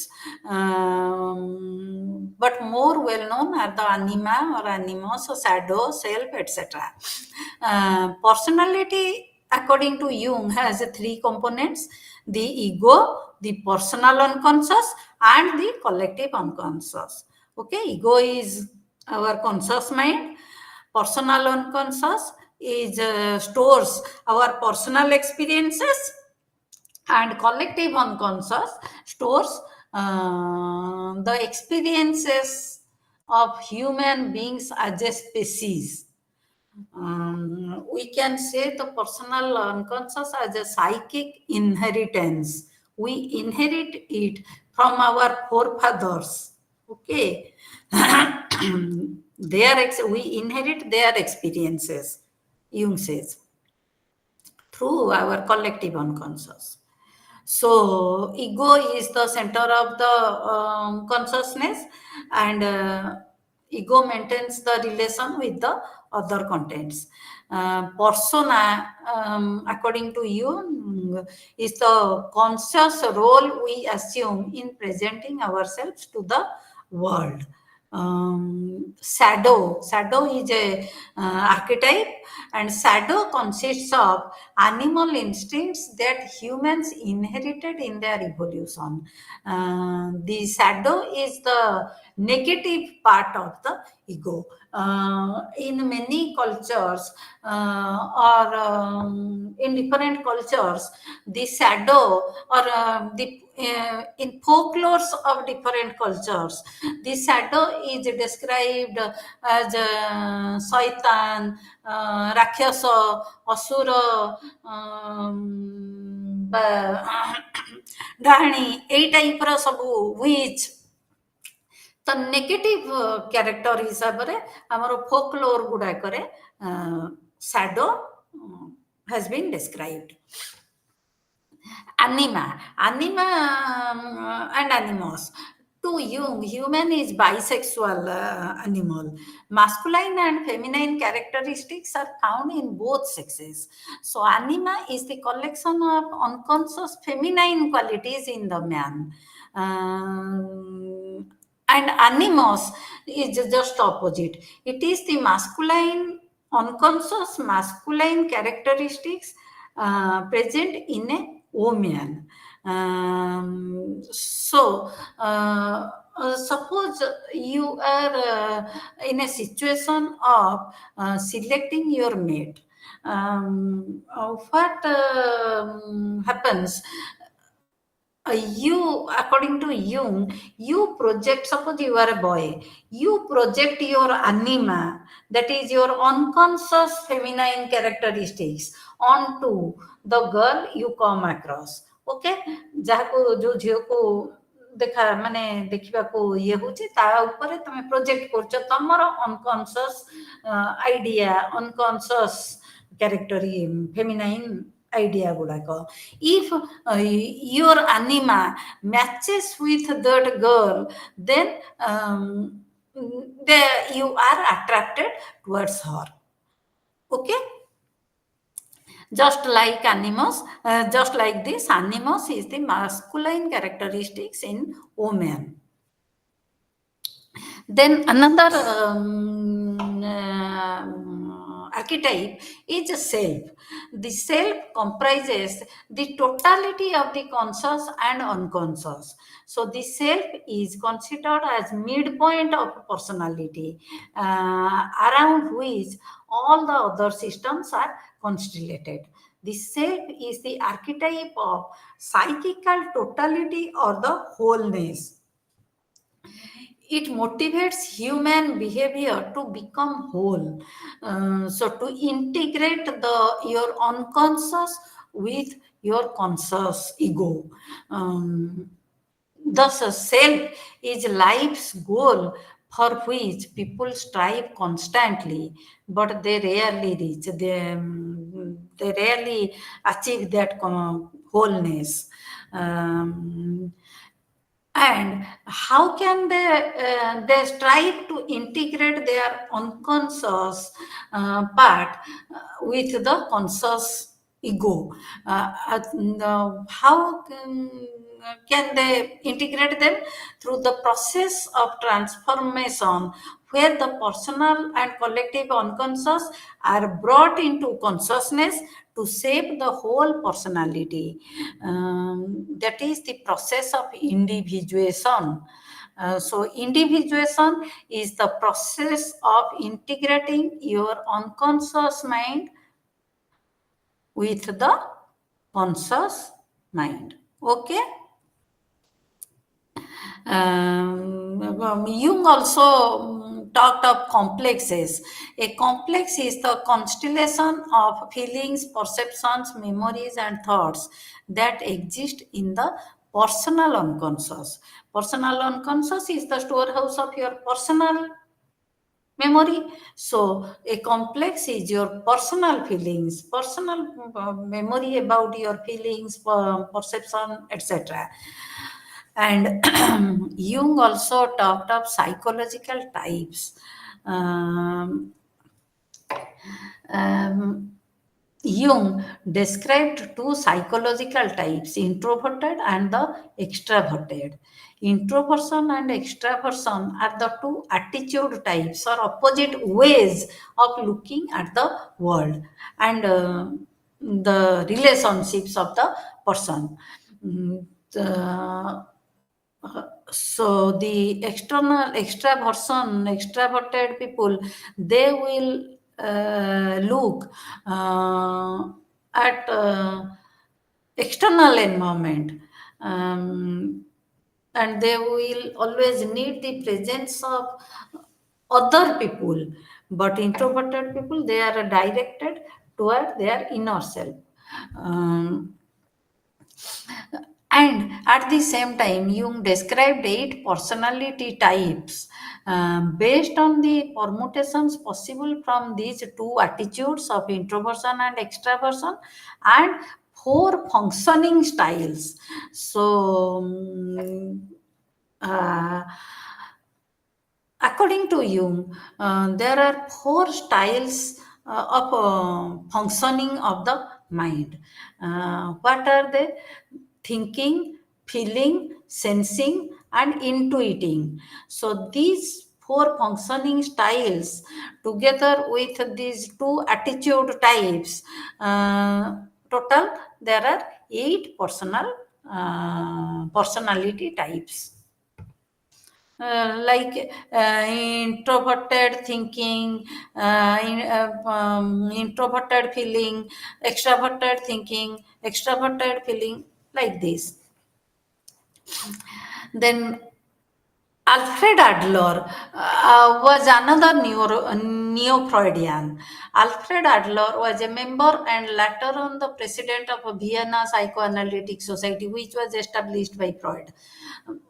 but more well known are the anima or animus, or shadow, self, etc. Personality, according to Jung, has three components: the ego, the personal unconscious, and the collective unconscious. Okay, ego is our conscious mind. Personal unconscious is stores our personal experiences, and collective unconscious stores the experiences of human beings as a species. We can say the personal unconscious as a psychic inheritance. We inherit it from our forefathers. Okay, we inherit their experiences, Jung says, through our collective unconscious. So, ego is the center of the consciousness, and ego maintains the relation with the other contents. Persona, according to you, is the conscious role we assume in presenting ourselves to the world. Shadow is a archetype, and shadow consists of animal instincts that humans inherited in their evolution. The shadow is the negative part of the ego. In many cultures, or in different cultures, the shadow, or in folklores of different cultures, the shadow is described as Saitan, Rakshasa, Asura, ଡାହାଣୀ, ଏଇ ଟାଇପ୍ର ସବୁ which, ତ negative character ହିସାବରେ ଆମର ଫୋକଲୋର ଗୁଡାକରେ shadow has been described. Anima and animus. To Jung, human is bisexual animal. Masculine and feminine characteristics are found in both sexes. So anima is the collection of unconscious feminine qualities in the man. And animus is just opposite. It is the masculine, unconscious masculine characteristics present in a woman. Suppose you are in a situation of selecting your mate. What happens? According to you project, suppose you are a boy, you project your anima, that is your unconscious feminine characteristics, onto the girl you come across. Okay, ଯାହାକୁ ଯୋଉ ଝିଅକୁ ମାନେ ଦେଖିବାକୁ ଇଏ ହଉଛି, ତା ଉପରେ ତମେ ପ୍ରୋଜେକ୍ଟ କରୁଛ ତମର unconscious idea, unconscious character, feminine idea gudako. If your anima matches with that girl, then you are attracted towards her. Okay, Just like animals, just like this, animals is the masculine characteristics in women. Then another archetype is a self. The self comprises the totality of the conscious and unconscious. So the self is considered as midpoint of personality, around which all the other systems are constellated. The self is the archetype of psychical totality or the wholeness. It motivates human behavior to become whole. So to integrate your unconscious with your conscious ego. Thus, a self is life's goal for which people strive constantly, but they rarely reach. They rarely achieve that wholeness. Um, and how can they strive to integrate their unconscious part with the conscious ego? How can they integrate them? Through the process of transformation, where the personal and collective unconscious are brought into consciousness to shape the whole personality. That is the process of individuation. So, individuation is the process of integrating your unconscious mind with the conscious mind. Okay? Jung also talked of complexes. A complex is the constellation of feelings, perceptions, memories, and thoughts that exist in the personal unconscious. Personal unconscious is the storehouse of your personal memory. So a complex is your personal feelings, personal memory about your feelings, perception, etc. And Jung also talked of psychological types. Um, um, Jung described two psychological types, introverted and the extraverted. Introversion and extraversion are the two attitude types or opposite ways of looking at the world and the relationships of the person. Mm, the- so the extraverted people, they will look at external environment, um, and they will always need the presence of other people. But introverted people, they are directed toward their inner self. um, and at the same time, Jung described 8 personality types based on the permutations possible from these two attitudes of introversion and extraversion, and 4 functioning styles. So, uh, according to Jung, there are 4 styles of functioning of the mind. What are they? Thinking, feeling, sensing, and intuiting. So these 4 functioning styles, together with these 2 attitude types, total there are 8 personality types. Like introverted thinking, introverted feeling, extroverted thinking, extroverted feeling, like this. Then Alfred Adler was another neo-Freudian. Alfred Adler was a member and later on the president of Vienna Psychoanalytic Society, which was established by Freud.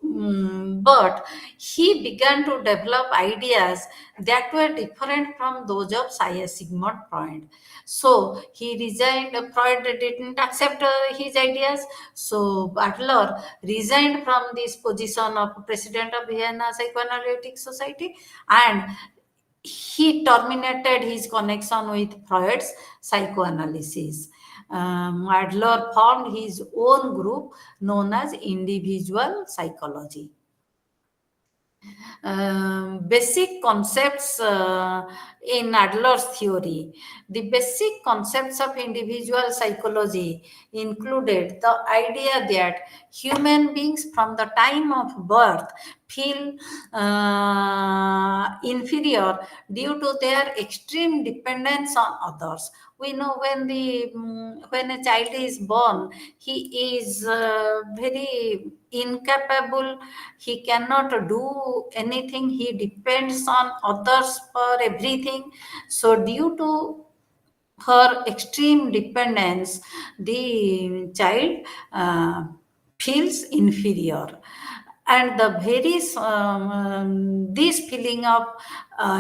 But he began to develop ideas that were different from those of Sigmund Freud. So he resigned. Freud didn't accept his ideas. So Adler resigned from this position of president of Vienna Psychoanalytic Society, and he terminated his connection with Freud's psychoanalysis. Adler formed his own group known as individual psychology. Basic concepts in Adler's theory. The basic concepts of individual psychology included the idea that human beings from the time of birth feel inferior due to their extreme dependence on others. We know when a child is born, he is very incapable. He cannot do anything. He depends on others for everything. So due to her extreme dependence, the child feels inferior, and the very this feeling of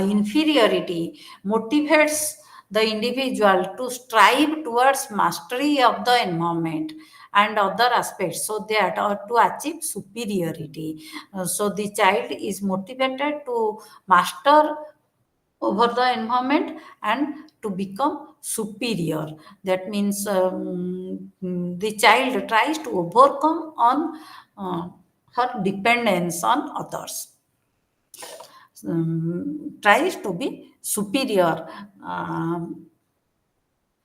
inferiority motivates the individual to strive towards mastery of the environment and other aspects, so that or to achieve superiority. So the child is motivated to master over the environment and to become superior. That means the child tries to overcome on her dependence on others, tries to be superior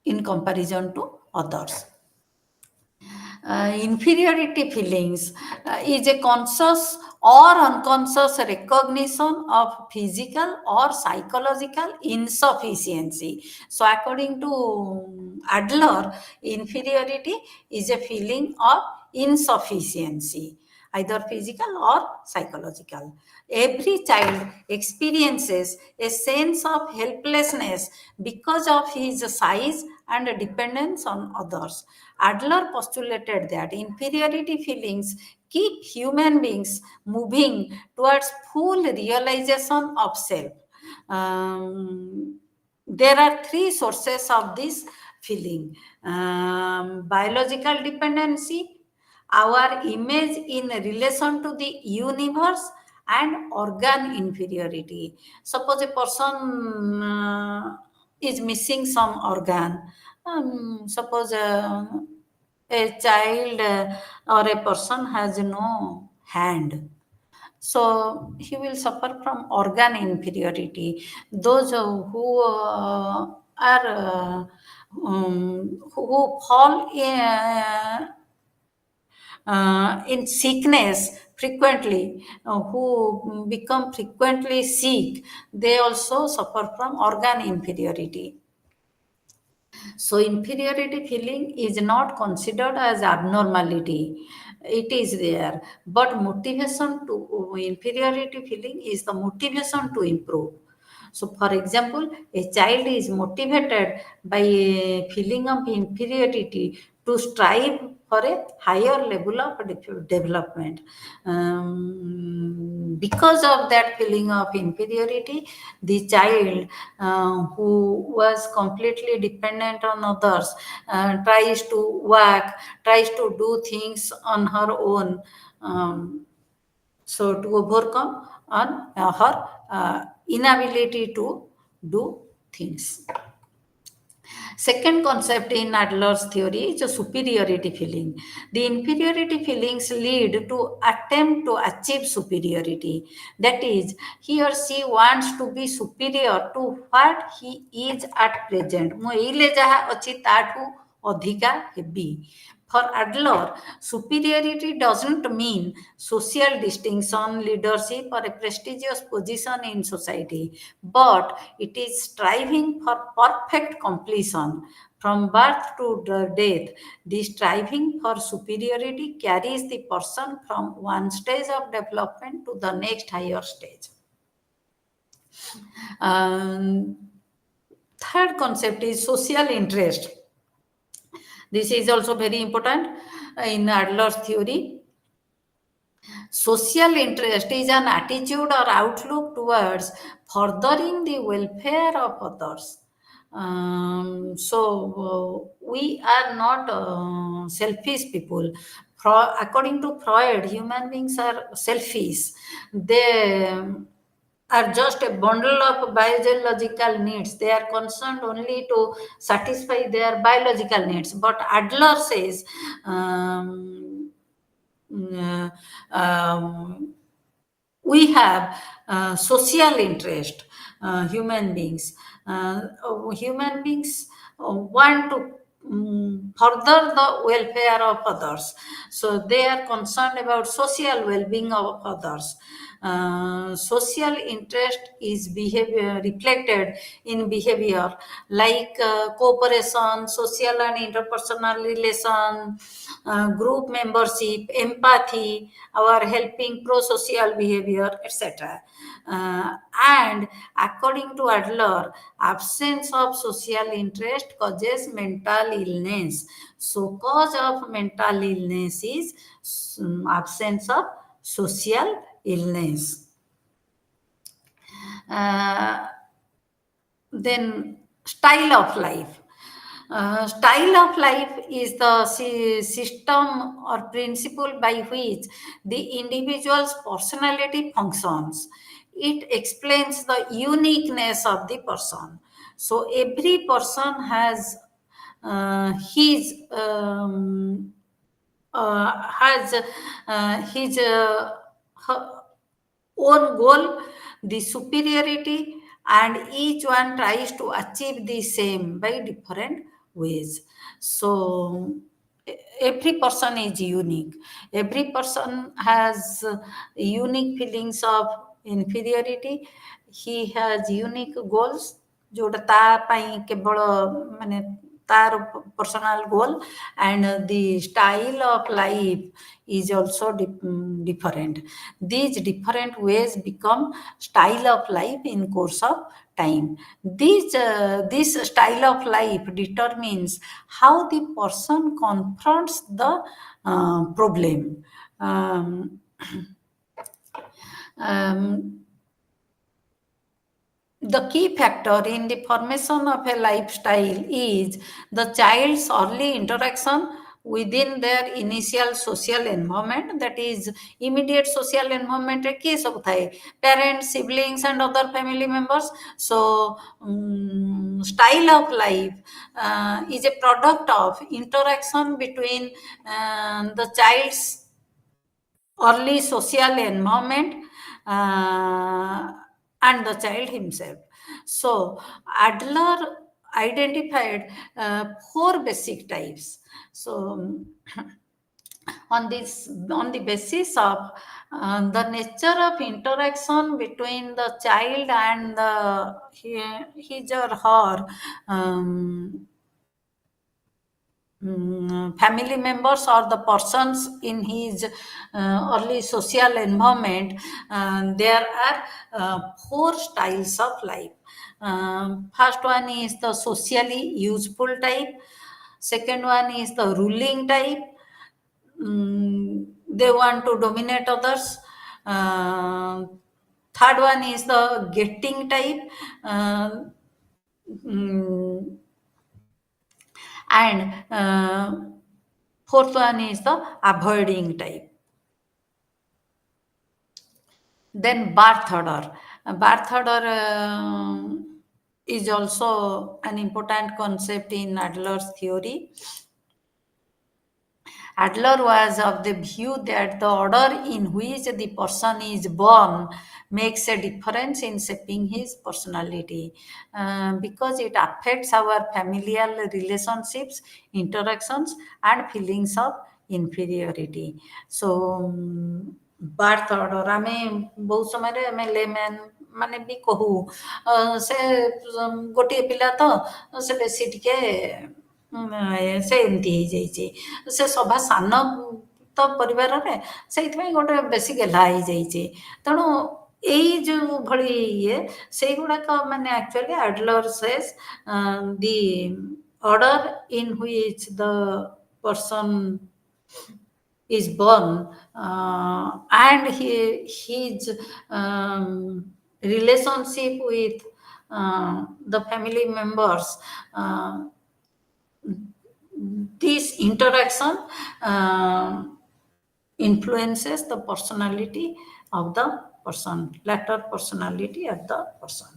in comparison to others. Inferiority feelings is a conscious or unconscious recognition of physical or psychological insufficiency. So, according to Adler, inferiority is a feeling of insufficiency, either physical or psychological. Every child experiences a sense of helplessness because of his size and dependence on others. Adler postulated that inferiority feelings keep human beings moving towards full realization of self. There are three sources of this feeling: biological dependency, our image in relation to the universe, and organ inferiority. Suppose a person is missing some organ. Suppose a child or a person has no hand, so he will suffer from organ inferiority. Those are who fall in sickness frequently, who become frequently sick, they also suffer from organ inferiority. So, inferiority feeling is not considered as abnormality. It is there, but motivation to inferiority feeling is the motivation to improve. So, for example, a child is motivated by a feeling of inferiority to strive for a higher level of development. Because of that feeling of inferiority, the child who was completely dependent on others tries to work, tries to do things on her own. So to overcome on her inability to do things. Second concept in Adler's theory is a superiority feeling. The inferiority feelings lead to attempt to achieve superiority. That is, he or she wants to be superior to what he is at present. ମୁଁ ଏଇଲେ ଯାହା ଅଛି ତାଠୁ ଅଧିକା ହେବି. For Adler, superiority doesn't mean social distinction, leadership, or a prestigious position in society, but it is striving for perfect completion. From birth to death, the striving for superiority carries the person from one stage of development to the next higher stage. Third concept is social interest. This is also very important in Adler's theory. Social interest is an attitude or outlook towards furthering the welfare of others. We are not selfish people. According to Freud, human beings are selfish. They are just a bundle of biological needs. They are concerned only to satisfy their biological needs. But Adler says, uh, um, we have social interest. Human beings want to further the welfare of others, so they are concerned about social well-being of others. Social interest is behavior reflected in behavior like cooperation, social and interpersonal relation, group membership, empathy, our helping pro-social behavior, etc. And according to Adler, absence of social interest causes mental illness. So, cause of mental illness is absence of social illness. Then style of life. Style of life is the system or principle by which the individual's personality functions. It explains the uniqueness of the person. So every person his her own goal, the superiority, and each one tries to achieve the same by different ways. So every person is unique. Every person has unique feelings of inferiority. He has unique goals जोटा ता पाई केवल माने तार personal goal and the style of life is also different. These different ways become style of life in course of time. This style of life determines how the person confronts the problem. Um, um, the key factor in the formation of a lifestyle is the child's early interaction within their initial social environment, that is immediate social environment के सब थाए parents, siblings and other family members. So style of life is a product of interaction between the child's early social environment and the child himself. So Adler identified four basic types. So on the basis of the nature of interaction between the child and his or her family members or the persons in his early social environment, there are four styles of life. First one is the socially useful type. Second one is the ruling type. They want to dominate others. Third one is the getting type. Mm, and fourth one is the avoiding type. Then birth order. Birth order is also an important concept in Adler's theory. Adler was of the view that the order in which the person is born makes a difference in shaping his personality because it affects our familial relationships, interactions, and feelings of inferiority. So, birth order ଆମେ ବହୁତ ସମୟରେ ଆମେ ଲେମ୍ୟାନ୍ ମାନେ ବି କହୁ ସେ ଗୋଟିଏ ପିଲା ତ ସେ ବେଶୀ ଟିକେ ସେ ଏମିତି ହେଇଯାଇଛି, ସେ ସଭା ସାନ ତ ପରିବାରରେ ସେଇଥିପାଇଁ ଗୋଟେ ବେଶୀ ଗେହ୍ଲା ହେଇଯାଇଛି। ତେଣୁ ଏଇ ଯୋଉ ଭଳି ସେଇଗୁଡାକ ମାନେ actually Adler says the order in which the person is born and his relationship with the family members, this interaction influences the personality of the person, latter personality of the person.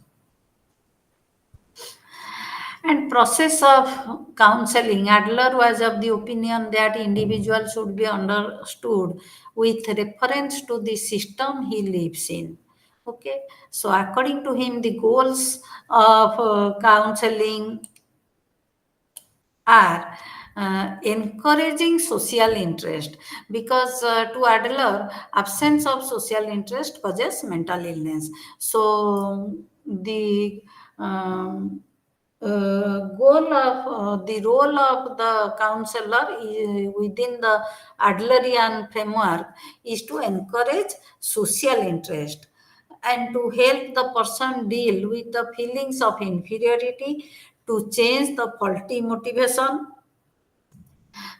And process of counseling, Adler was of the opinion that individual should be understood with reference to the system he lives in. Okay, so according to him, the goals of counseling are encouraging social interest, because to Adler, absence of social interest causes mental illness. So the goal of the role of the counselor within the Adlerian framework is to encourage social interest and to help the person deal with the feelings of inferiority, to change the faulty motivation.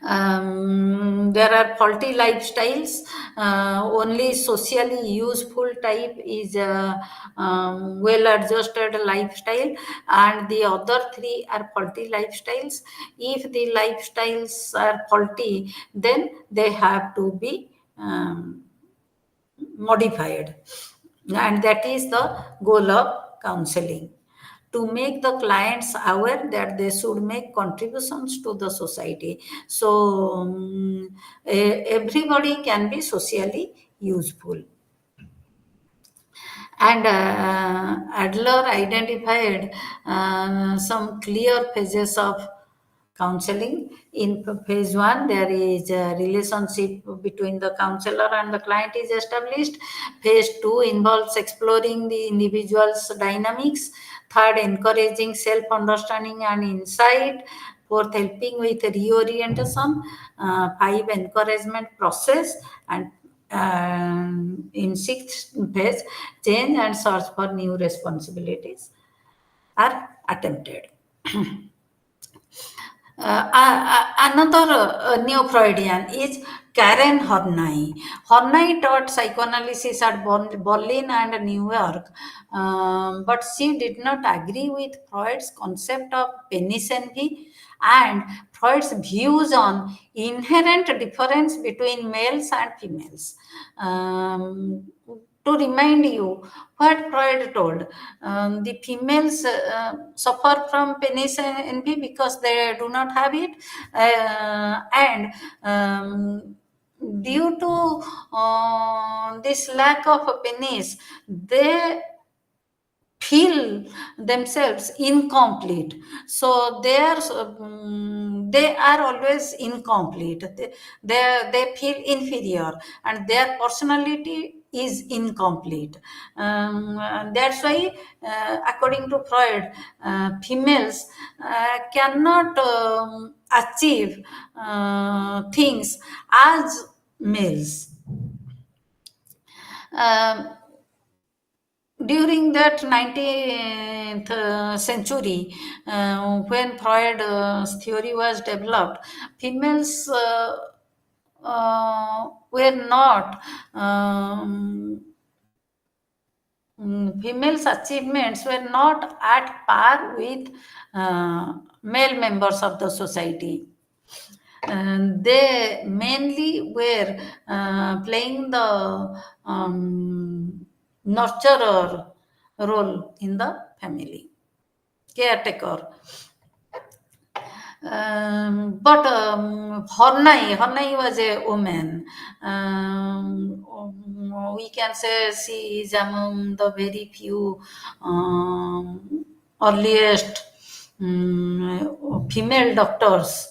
There are faulty lifestyles. Only socially useful type is well adjusted lifestyle, and the other three are faulty lifestyles. If the lifestyles are faulty, then they have to be modified, and that is the goal of counseling, to make the clients aware that they should make contributions to the society. So everybody can be socially useful. And Adler identified some clear phases of counseling. In phase one, there is a relationship between the counselor and the client is established. Phase two involves exploring the individual's dynamics. Third, encouraging self-understanding and insight. Fourth, helping with reorientation. Five, encouragement process. And in sixth phase, change and search for new responsibilities are attempted. Another neo-Freudian is Karen Horney. Horney taught psychoanalysis at Berlin and New York, but she did not agree with Freud's concept of penis envy and Freud's views on inherent difference between males and females. To remind you what Freud told, the females suffer from penis envy because they do not have it, and due to this lack of a penis, they feel themselves incomplete. So they are always incomplete. They feel inferior, and their personality is incomplete. That's why, according to Freud, females cannot achieve things as males. Um, During that 19th century, when Freud's theory was developed, females were not females' achievements were not at par with male members of the society. And they mainly were playing the nurturer role in the family, caretaker. But Horney was a woman. We can say she is among the very few earliest female doctors.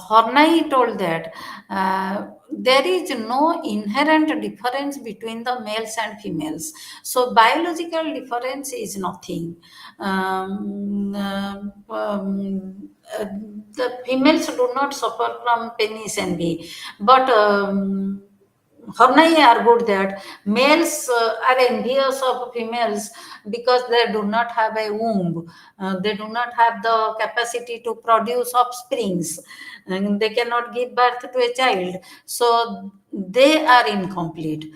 Horney told that there is no inherent difference between the males and females. So biological difference is nothing. The females do not suffer from penis envy, but Horney argued that males are envious of females because they do not have a womb. They do not have the capacity to produce offsprings. And they cannot give birth to a child. So they are incomplete.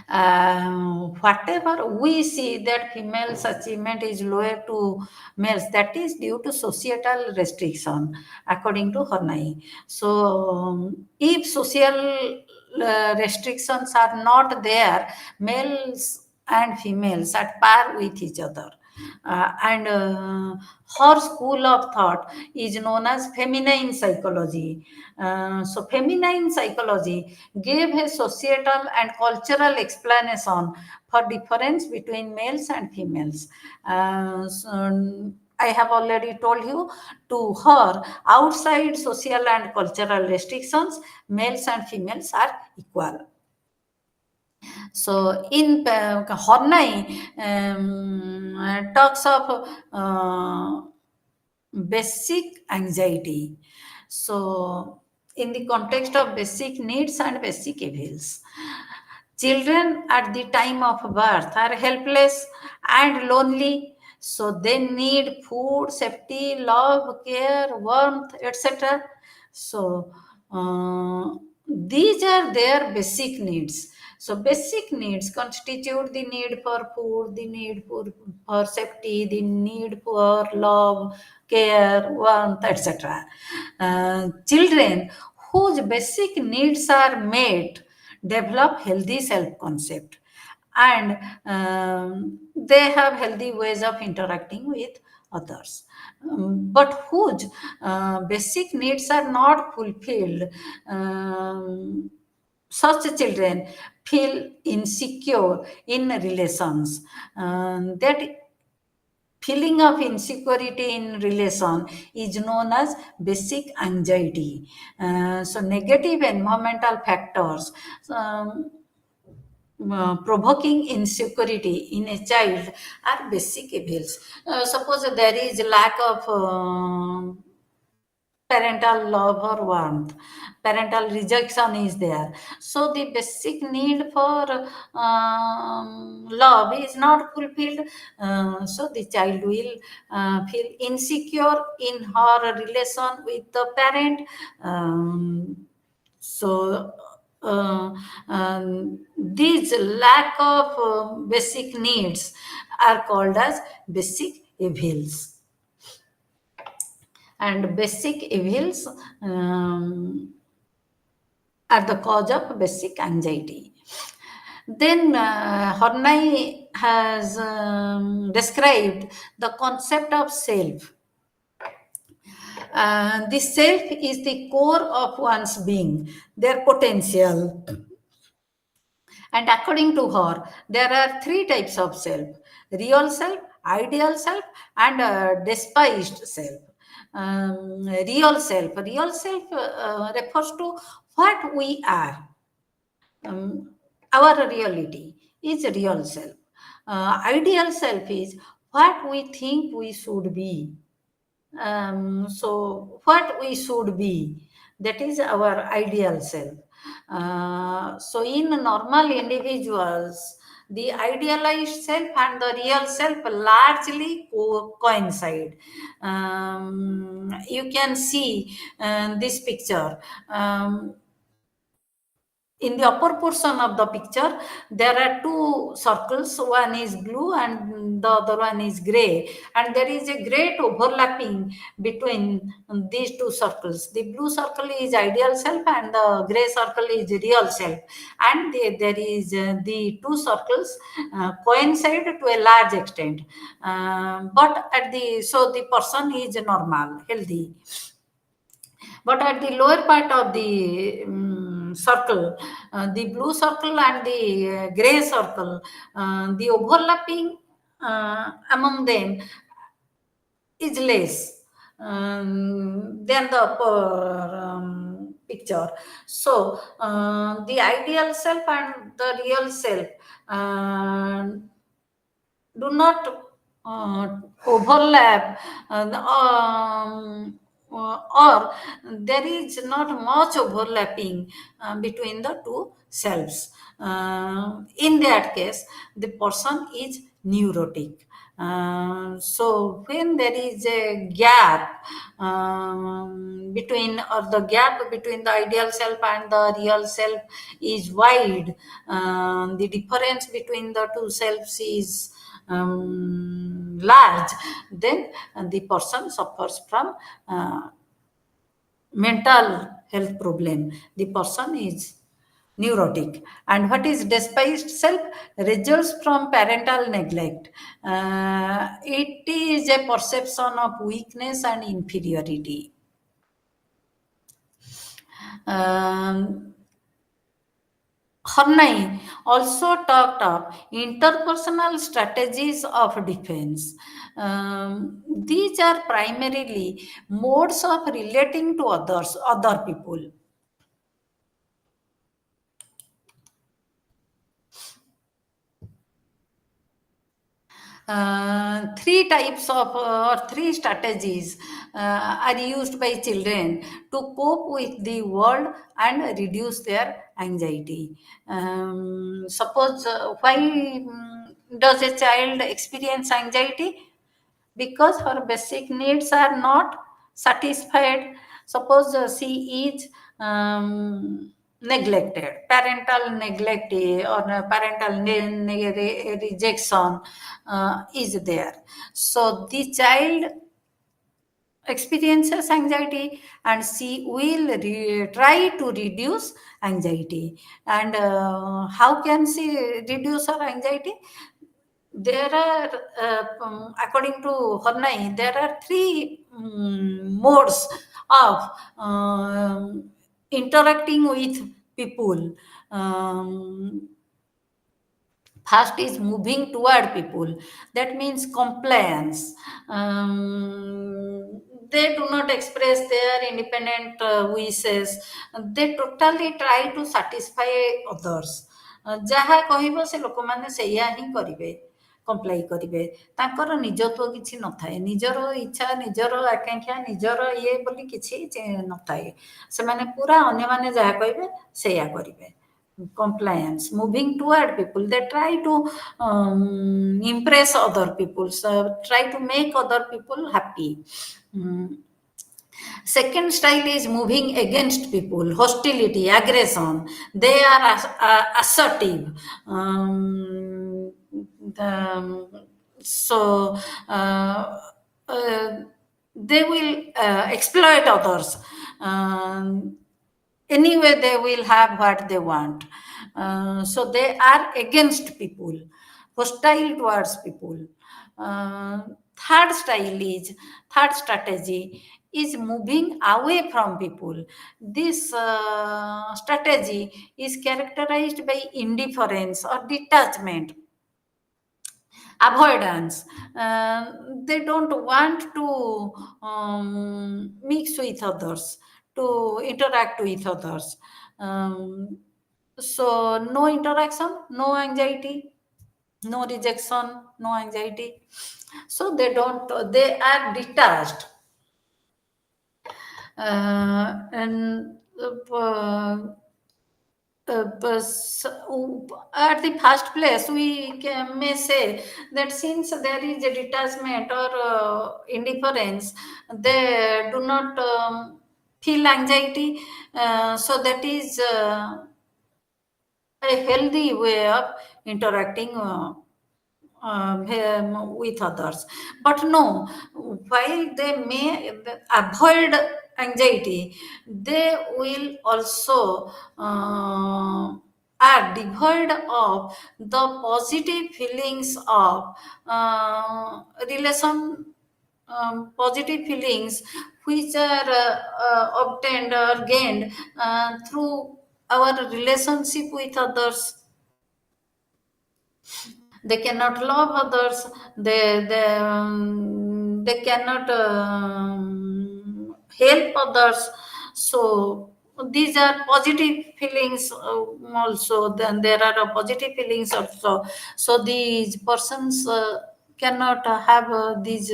Whatever we see that females' achievement is lower to males, that is due to societal restriction, according to Horney. So, if social restrictions are not there, males and females at par with each other. And her school of thought is known as feminine psychology. So, feminine psychology gave a societal and cultural explanation for difference between males and females. I have already told you, to her, outside social and cultural restrictions, males and females are equal. So in Horney talks of basic anxiety. So in the context of basic needs and basic evils, children at the time of birth are helpless and lonely, so they need food, safety, love, care, warmth, etc. So, these are their basic needs. So, basic needs constitute the need for food, the need for safety, the need for love, care, warmth, etc. Children whose basic needs are met develop healthy self-concept, and they have healthy ways of interacting with others. But whose basic needs are not fulfilled, such children feel insecure in relations. That feeling of insecurity in relation is known as basic anxiety. So negative environmental factors provoking insecurity in a child are basic evils. Suppose there is lack of parental love or warmth, parental rejection is there, so the basic need for love is not fulfilled. So the child will feel insecure in her relation with the parent. So these lack of basic needs are called as basic evils. And basic evils are the cause of basic anxiety. Then Horney has described the concept of self. The self is the core of one's being, their potential. And according to her, there are three types of self: real self, ideal self, and despised self. Real self refers to what we are. Our reality is real self. Ideal self is what we think we should be. So, what we should be, that is our ideal self. So, in normal individuals, the idealized self and the real self largely coincide. You can see this picture. In the upper portion of the picture, there are two circles. One is blue and the other one is gray. And there is a great overlapping between these two circles. The blue circle is ideal self and the gray circle is real self. And there is the two circles coincide to a large extent. But so the person is normal, healthy. But at the lower part of the circle, the blue circle and the gray circle, the overlapping among them is less than the upper picture. So, the ideal self and the real self do not overlap, or there is not much overlapping between the two selves. In that case, the person is neurotic. So when there is a gap between, or the gap between the ideal self and the real self is wide, the difference between the two selves is large, then the person suffers from mental health problem. The person is neurotic. And what is despised self results from parental neglect. It is a perception of weakness and inferiority. Um, Horney also talked of interpersonal strategies of defense. These are primarily modes of relating to others, other people. Three types of or three strategies are used by children to cope with the world and reduce their anxiety. Suppose why does a child experience anxiety? Because her basic needs are not satisfied. Suppose she is neglected, parental neglect or parental rejection is there. So the child experiences anxiety and she will try to reduce anxiety. And how can she reduce her anxiety? There are, according to Horney, there are three modes of interacting with people. Um, First is moving toward people. That means compliance. They do not express their independent wishes. They totally try to satisfy others. ଯାହା କହିବ ସେ ଲୋକମାନେ ସେଇଆ ହିଁ କରିବେ, କମ୍ପ୍ଲାଇ କରିବେ। ତାଙ୍କର ନିଜତ୍ୱ କିଛି ନଥାଏ, ନିଜର ଇଚ୍ଛା, ନିଜର ଆକାଂକ୍ଷା, ନିଜର ଇଏ ବୋଲି କିଛି ନଥାଏ। ସେମାନେ ପୁରା ଅନ୍ୟମାନେ ଯାହା କହିବେ ସେଇଆ କରିବେ। Compliance, moving toward people, they try to impress other people, so try to make other people happy. Second style is moving against people, hostility, aggression. They are assertive. The, so they will exploit others. Anyway, they will have what they want. So they are against people, hostile towards people. Third strategy is moving away from people. This strategy is characterized by indifference or detachment, avoidance. They don't want to mix with others, to interact with others. So no interaction, no anxiety, no rejection, no anxiety. So they are detached. And at the first place, we may say that since there is a detachment or indifference, they do not feel anxiety. So that is a healthy way of interacting with others. But no, while they may avoid anxiety, they will also are devoid of the positive feelings of relation, positive feelings which are obtained or gained through our relationship with others. They cannot love others. They cannot help others. So these are positive feelings also. Then there are positive feelings also. So these persons cannot have these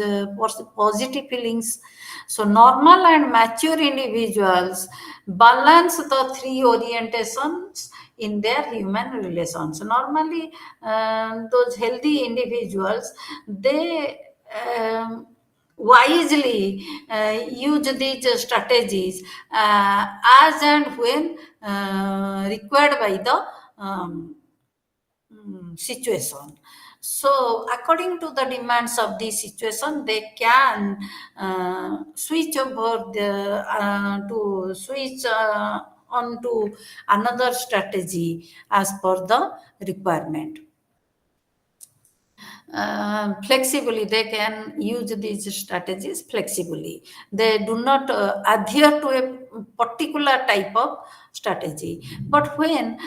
positive feelings. So normal and mature individuals balance the three orientations in their human relations. Normally, those healthy individuals, they wisely use these strategies as and when required by the situation. So, according to the demands of the situation, they can switch over to switch on to another strategy as per the requirement. Flexibly, they can use these strategies flexibly. They do not adhere to a particular type of strategy. But when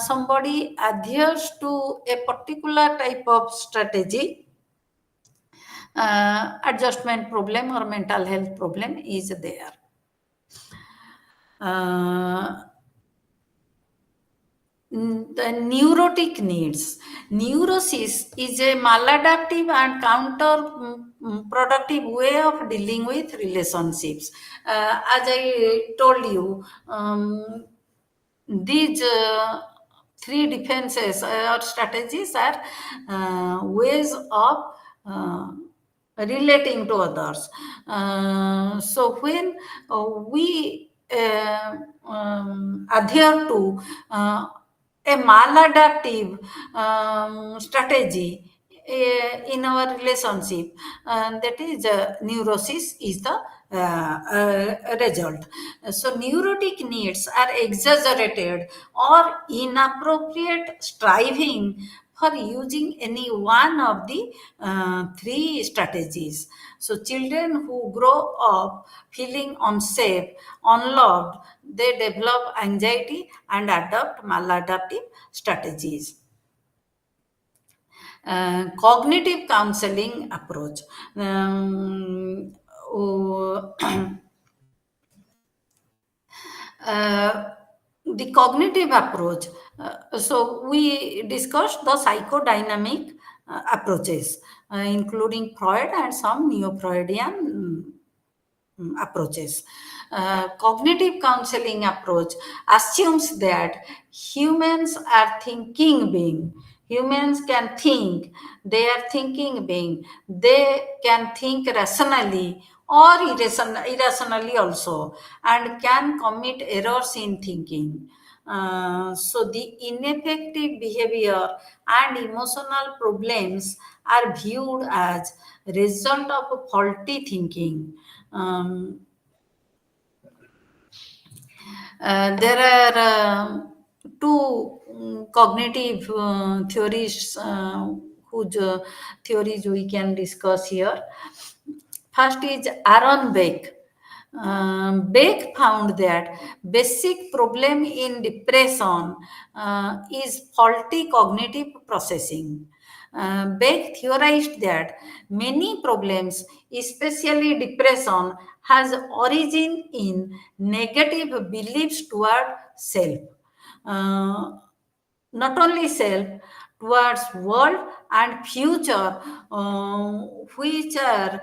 somebody adheres to a particular type of strategy, adjustment problem or mental health problem is there. Uh, the neurotic needs. Neurosis is a maladaptive and counterproductive way of dealing with relationships. As I told you, these three defenses or strategies are ways of relating to others. So when we adhere to a maladaptive strategy in our relationship, that is neurosis is the result. So neurotic needs are exaggerated or inappropriate striving for using any one of the three strategies. So children who grow up feeling unsafe, unloved, they develop anxiety and adopt maladaptive strategies. Cognitive counseling approach. Oh, the cognitive approach. So we discussed the psychodynamic approaches, including Freud and some neo-Freudian approaches. Cognitive counseling approach assumes that humans are thinking being. Humans can think. They are thinking being. They can think rationally or irrationally also, and can commit errors in thinking. So the ineffective behavior and emotional problems are viewed as result of faulty thinking. Um, there are two cognitive theories whose theories we can discuss here. First is Aaron Beck. Beck found that basic problem in depression is faulty cognitive processing. Beck theorized that many problems, especially depression, has origin in negative beliefs toward self. Uh, Not only self, towards world and future, which are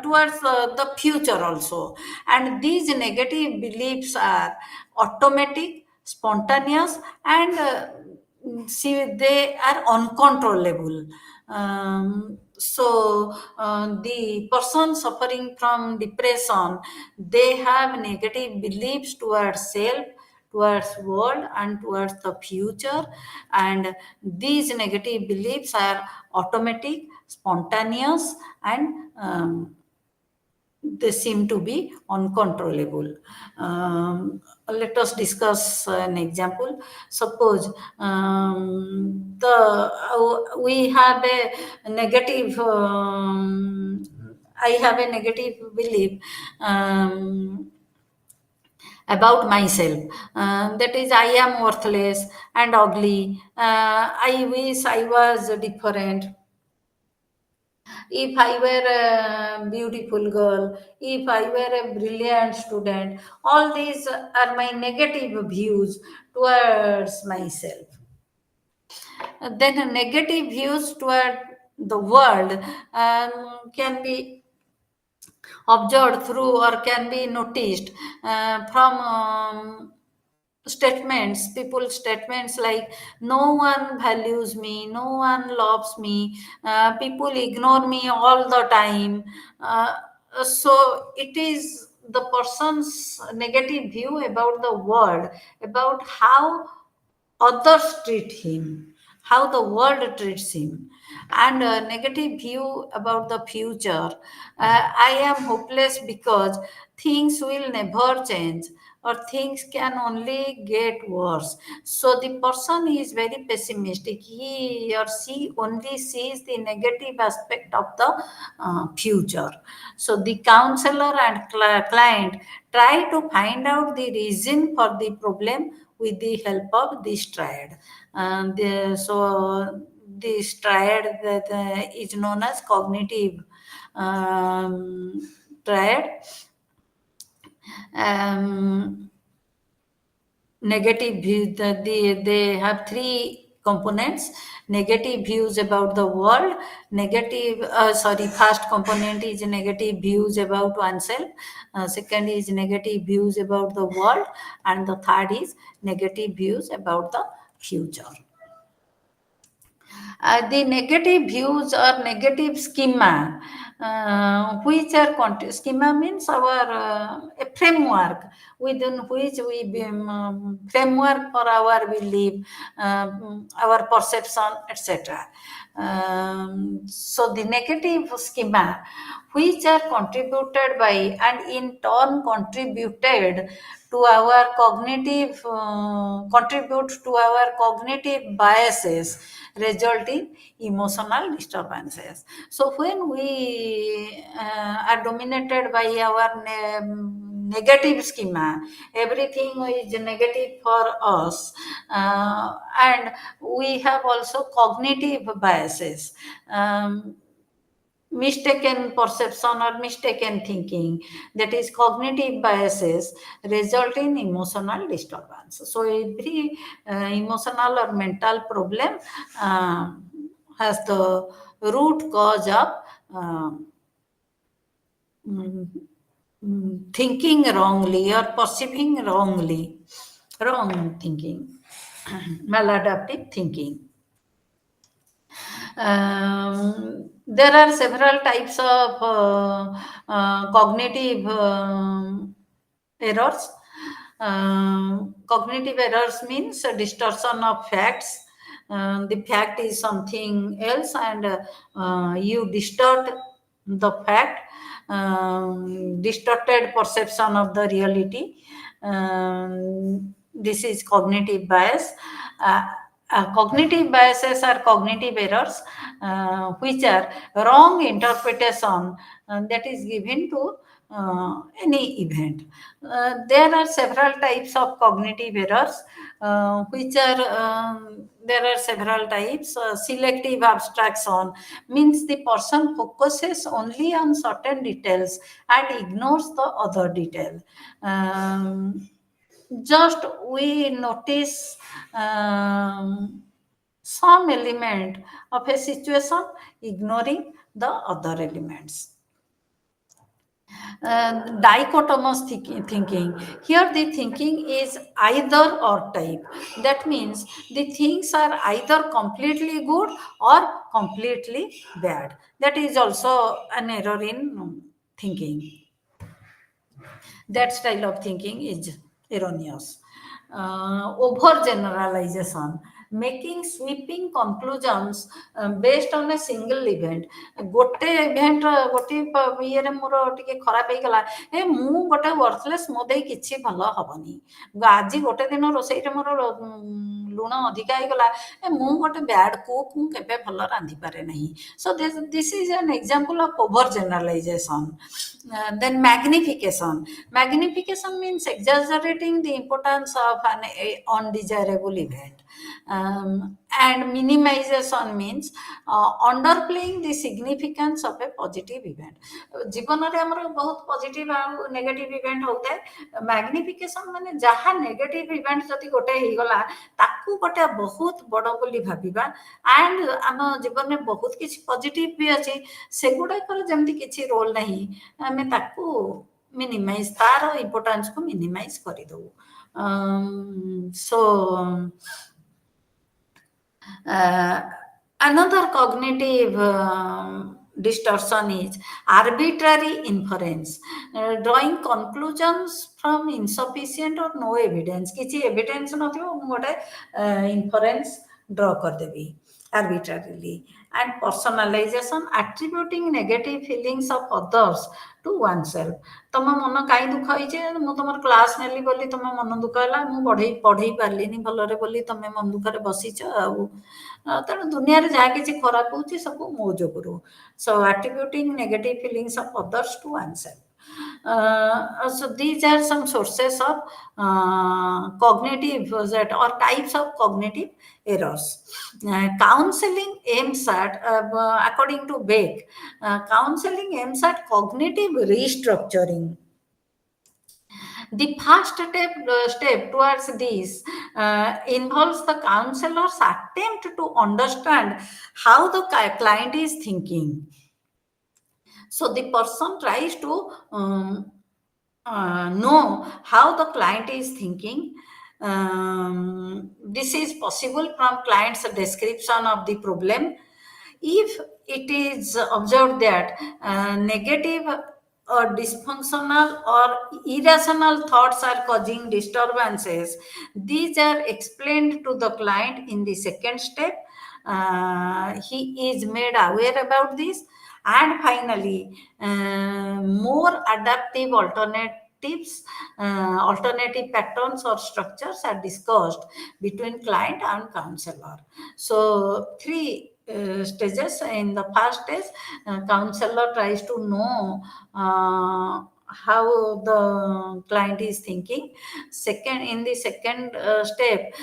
towards the future also. And these negative beliefs are automatic, spontaneous, and see, they are uncontrollable. So the person suffering from depression, they have negative beliefs towards self, towards world, and towards the future, and these negative beliefs are automatic, spontaneous, and they seem to be uncontrollable. Let us discuss an example. Suppose we have a negative. I have a negative belief about myself. That is, I am worthless and ugly. I wish I was different. If I were a beautiful girl, if I were a brilliant student, all these are my negative views towards myself. Then negative views toward the world can be observed through or can be noticed from statements, people's statements like no one values me, no one loves me, people ignore me all the time. uh, so it is the person's negative view about the world, about how others treat him, how the world treats him, and a negative view about the future. I am hopeless because things will never change or things can only get worse. So the person is very pessimistic. He or she only sees the negative aspect of the future. So the counselor and client try to find out the reason for the problem with the help of this triad. So this triad that is known as cognitive triad. Um, Negative views, they have three components: negative views about the world, first component is negative views about oneself, second is negative views about the world, and the third is negative views about the future. The negative views or negative schema, which are schema means our a framework within which we framework for our belief, our perception, etc. So the negative schema, which are contributed by and in turn contributed to our cognitive contribute to our cognitive biases, result in emotional disturbances. So when we are dominated by our negative schema, everything is negative for us, and we have also cognitive biases, mistaken perception or mistaken thinking, that is cognitive biases, result in emotional disturbance. So every emotional or mental problem uh, has the root cause of uh, mm, thinking wrongly or perceiving wrongly, wrong thinking, maladaptive thinking. There are several types of cognitive errors. Cognitive errors means a distortion of facts. The fact is something else, and you distort the fact, distorted perception of the reality. This is cognitive bias. Cognitive biases are cognitive errors, which are wrong interpretation that is given to any event. There are several types of cognitive errors, which are there are several types. Selective abstraction means the person focuses only on certain details and ignores the other detail. Just we notice some element of a situation, ignoring the other elements. Dichotomous thinking. Here, the thinking is either or type. That means the things are either completely good or completely bad. That is also an error in thinking. That style of thinking is erroneous. Overgeneralization, making sweeping conclusions based on a single event. ଗୋଟେ event ଗୋଟେ ଇଏରେ ମୋର ଟିକେ ଖରାପ ହେଇଗଲା, ମୁଁ ଗୋଟେ ୱାର୍ଥଲେସ୍, ମୋ ଦେଇ କିଛି ଭଲ ହବନି। ଆଜି ଗୋଟେ ଦିନ ରୋଷେଇରେ ମୋର ଲୁଣ ଅଧିକା ହେଇଗଲା, ମୁଁ ଗୋଟେ ବ୍ୟାଡ୍ କୁକ୍, ମୁଁ କେବେ ଭଲ ରାନ୍ଧିପାରେ ନାହିଁ। So this is an example of overgeneralization. Then magnification. Magnification means exaggerating the importance of an undesirable event. and minimization means underplaying the significance of a positive event. जीवन रे हमर बहुत पॉजिटिव आ negative event होता है magnification माने जहाँ negative event जदि गोटे हो गला ताकू गोटे बहुत बड़ बोली भाबिबा एंड आम जीवन में बहुत किसी पॉजिटिव भी अच्छी सेगुड़ाकर जमती किसी रोल नहीं आम ताकू मिनिमाइज तार इम्पोर्टेंस को मिनिमाइज कर दो so another cognitive distortion is arbitrary inference, drawing conclusions from insufficient or no evidence. किसी evidence नथिबो गोटे inference draw कर देबी arbitrarily, and personalization, attributing negative feelings of others to oneself. तुम मन कहीं दुख होइछे मु तुमर क्लास नेली बोली तुम मन दुख होला मु पढ़ई पारलिनी भलरे बोली तुम मन दुखरे बसिछ तेणु दुनिया रे जहाँ किसी खराब होची सब मो जोगुरु so attributing negative feelings of others to oneself. So these are some sources of cognitive or types of cognitive errors. Counseling aims at, according to Beck, counseling aims at cognitive restructuring. The first step towards this involves the counselor's attempt to understand how the client is thinking. So the person tries to know how the client is thinking. This is possible from client's description of the problem. If it is observed that negative or dysfunctional or irrational thoughts are causing disturbances, these are explained to the client in the second step. He is made aware about this, and finally more adaptive alternatives, alternative patterns or structures are discussed between client and counselor. So three stages. In the first stage, counselor tries to know how the client is thinking. Second, in the second step,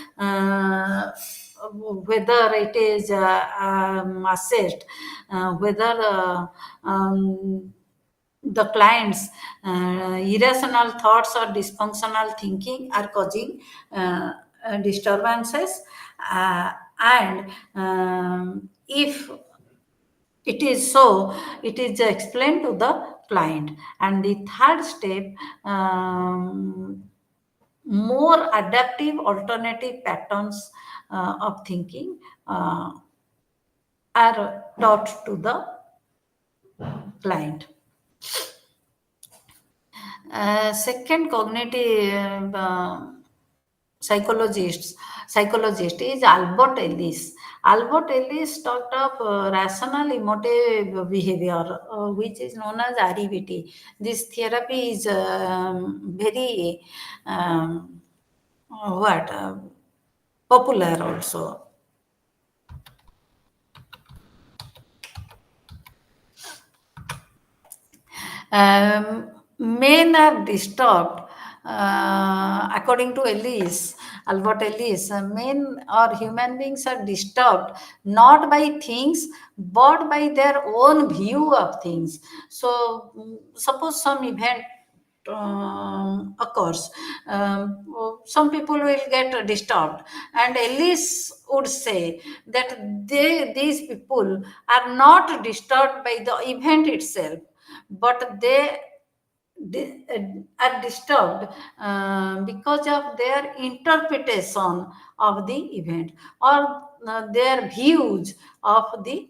whether it is assessed, whether the client's irrational thoughts or dysfunctional thinking are causing disturbances, and if it is so, it is explained to the client. And the third step, more adaptive alternative patterns of thinking are taught to the client. Second cognitive psychologist is Albert Ellis. Albert Ellis talked of rational emotive behavior, which is known as REBT. This therapy is very popular also. Men are disturbed, according to Albert Ellis, men or human beings are disturbed not by things but by their own view of things. So, suppose some event occurs, some people will get disturbed, and Ellis would say that these people are not disturbed by the event itself, but they are disturbed because of their interpretation of the event or their views of the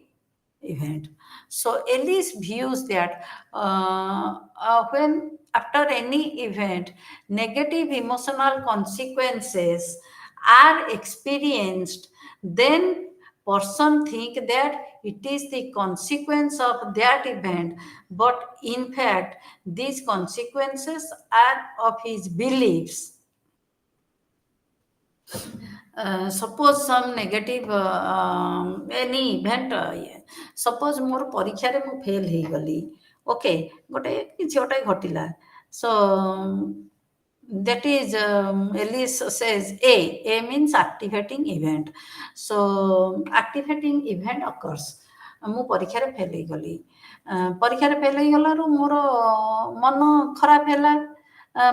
event. So Ellis views that when after any event negative emotional consequences are experienced, then person think that it is the consequence of that event, but in fact these consequences are of his beliefs. Suppose some negative any event, suppose मोर परीक्षा रे मु fail हे गली, okay गोटे किछि गोटे घटिला, सो that is, Ellis says A means activating event. So activating event occurs. ମୁଁ ପରୀକ୍ଷାରେ fail ହେଇଗଲି, ପରୀକ୍ଷାରେ ଫେଲ୍ ହେଇଗଲାରୁ ମୋର ମନ ଖରାପ ହେଲା,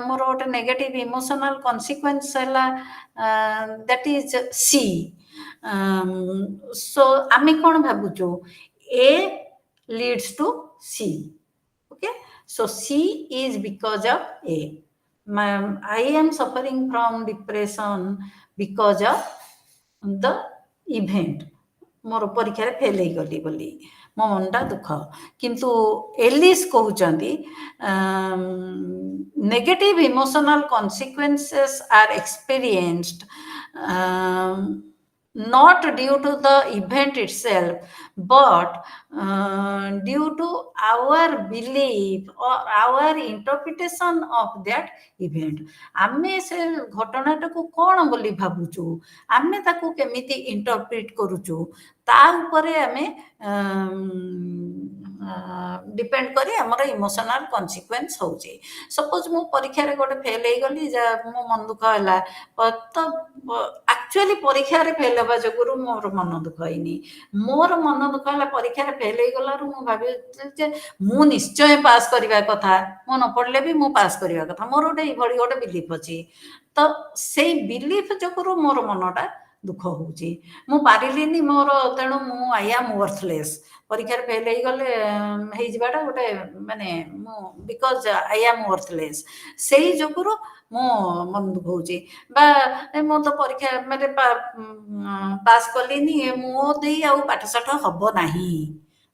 ମୋର ଗୋଟେ ନେଗେଟିଭ୍ ଇମୋସନାଲ୍ କନସିକ୍ୱେନ୍ସ ହେଲା, ଦ୍ୟାଟ୍ ଇଜ୍ ସି। ସୋ ଆମେ କ'ଣ ଭାବୁଛୁ, A leads to C. Okay, so C is because of A. I am suffering from depression because of the event, ମୋର ପରୀକ୍ଷାରେ ଫେଲ୍ ହେଇଗଲି ବୋଲି ମୋ ମନଟା ଦୁଃଖ। କିନ୍ତୁ ଏଲିସ୍ କହୁଛନ୍ତି negative emotional consequences are experienced not due to the event itself, but due to our belief or our interpretation of that event. ଆମେ ସେ ଘଟଣାଟାକୁ କ'ଣ ବୋଲି ଭାବୁଛୁ, ଆମେ ତାକୁ କେମିତି ଇଣ୍ଟରପ୍ରିଟ୍ କରୁଛୁ, ତା ଉପରେ ଆମେ ଡିପେଣ୍ଡ କରି ଆମର ଇମୋସନାଲ୍ କନସିକ୍ୱେନ୍ସ ହେଉଛି। ସପୋଜ୍ ମୁଁ ପରୀକ୍ଷାରେ ଗୋଟେ ଫେଲ୍ ହେଇଗଲି, ମୋ ମନ ଦୁଃଖ ହେଲା, ତ ଆକ୍ଚୁଆଲି ପରୀକ୍ଷାରେ ଫେଲ୍ ହେବା ଯୋଗୁରୁ ମୋର ମନ ଦୁଃଖ ହେଇନି, ମୋର ମନ ଦୁଃଖ ହେଲା ପରୀକ୍ଷାରେ ଫେଲ୍ ହେଇଗଲାରୁ ମୁଁ ଭାବିଥିଲି ଯେ ମୁଁ ନିଶ୍ଚୟ ପାସ୍ କରିବା କଥା, ମୁଁ ନ ପଢ଼ିଲେ ବି ମୁଁ ପାସ୍ କରିବା କଥା, ମୋର ଗୋଟେ ଏଇଭଳି ଗୋଟେ ବିଲିଫ୍ ଅଛି। ତ ସେଇ ବିଲିଫ୍ ଯୋଗୁରୁ ମୋର ମନଟା ଦୁଃଖ ହେଉଛି, ମୁଁ ପାରିଲିନି, ମୋର ତେଣୁ ମୁଁ ଆଇ ଆମ୍ ୱର୍ଥଲେସ୍, ପରୀକ୍ଷାରେ ଫେଲ୍ ହେଇଗଲେ ହେଇଯିବାଟା ଗୋଟେ ମାନେ ମୁଁ ବିକଜ୍ ଆଇ ଆମ୍ ୱର୍ଥଲେସ୍, ସେଇ ଯୋଗୁରୁ ମୁଁ ମନ ଦୁଃଖ ହେଉଛି। ବା ମୁଁ ତ ପରୀକ୍ଷା ମାନେ ପାସ୍ କଲିନି, ମୋ ଦେଇ ଆଉ ପାଠଶାଠ ହବ ନାହିଁ,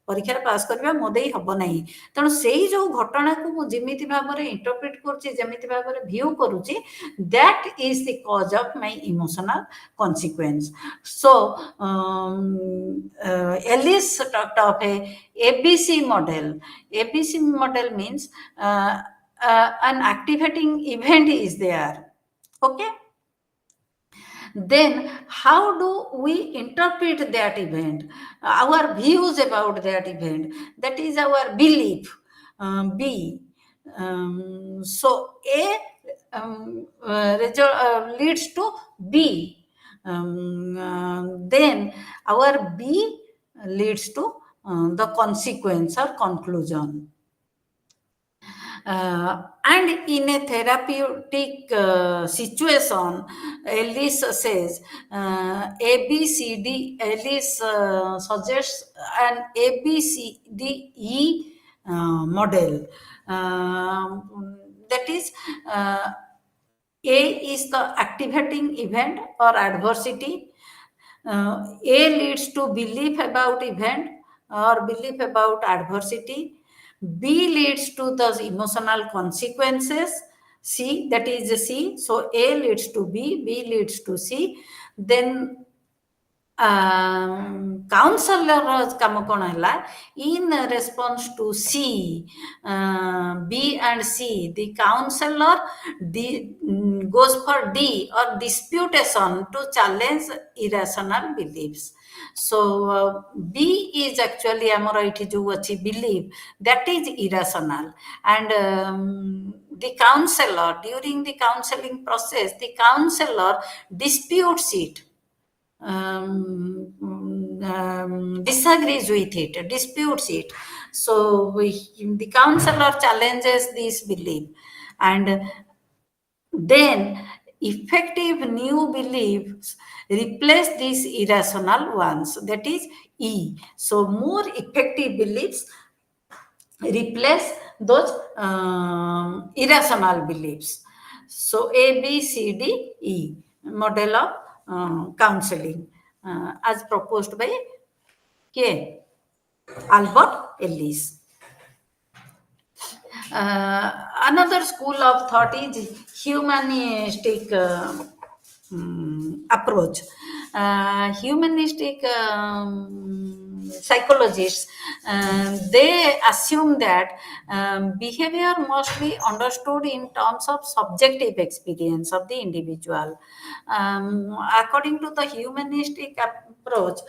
ପରୀକ୍ଷାରେ ପାସ୍ କରିବା ମୋ ଦେଇ ହବ ନାହିଁ। ତେଣୁ ସେଇ ଯେଉଁ ଘଟଣାକୁ ମୁଁ ଯେମିତି ଭାବରେ ଇଣ୍ଟରପ୍ରିଟ୍ କରୁଛି, ଯେମିତି ଭାବରେ ଭ୍ୟୁ କରୁଛି, that is the cause of my emotional consequence. So Ellis talked of a ABC model. ABC model means an activating event is there. Okay, then how do we interpret that event, our views about that event, that is our belief, B. So A leads to B, then our B leads to the consequence or conclusion. And in a therapeutic situation, Ellis says ABCD. Ellis suggests an ABCDE model. That is, A is the activating event or adversity. A leads to belief about event or belief about adversity. B leads to the emotional consequences. C, that is C. So A leads to B, B leads to C. Then counselor କାମ କ'ଣ ହେଲା, in response to C, B and C, the counselor goes for D or disputation to challenge irrational beliefs. So B is actually ଆମର ଏଠି ଯେଉଁ ଅଛି belief, that is irrational, and the counselor, during the counseling process, the counselor disputes it, disagrees with it, disputes it. So the counselor challenges this belief, and then effective new beliefs replace these irrational ones, that is E. So more effective beliefs replace those irrational beliefs. So A, B, C, D, E model of counseling as proposed by K. Albert Ellis. Another school of thought is humanistic approach. Humanistic psychologists, they assume that behavior must be understood in terms of subjective experience of the individual. According to the humanistic approach,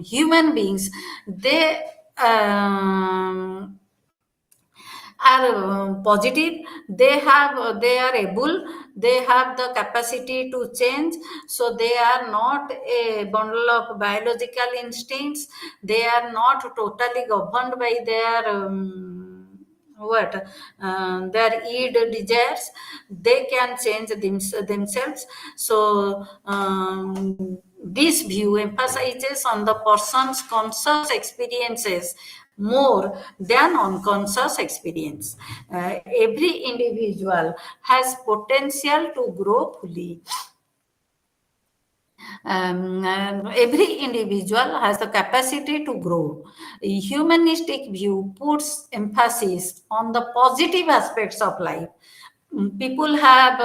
human beings, they are positive, they are able, they have the capacity to change, so they are not a bundle of biological instincts, they are not totally governed by their what their id desires, they can change themselves. So this view emphasizes on the person's conscious experiences more than unconscious experience. Every individual has potential to grow fully. And every individual has the capacity to grow. A humanistic view puts emphasis on the positive aspects of life. People have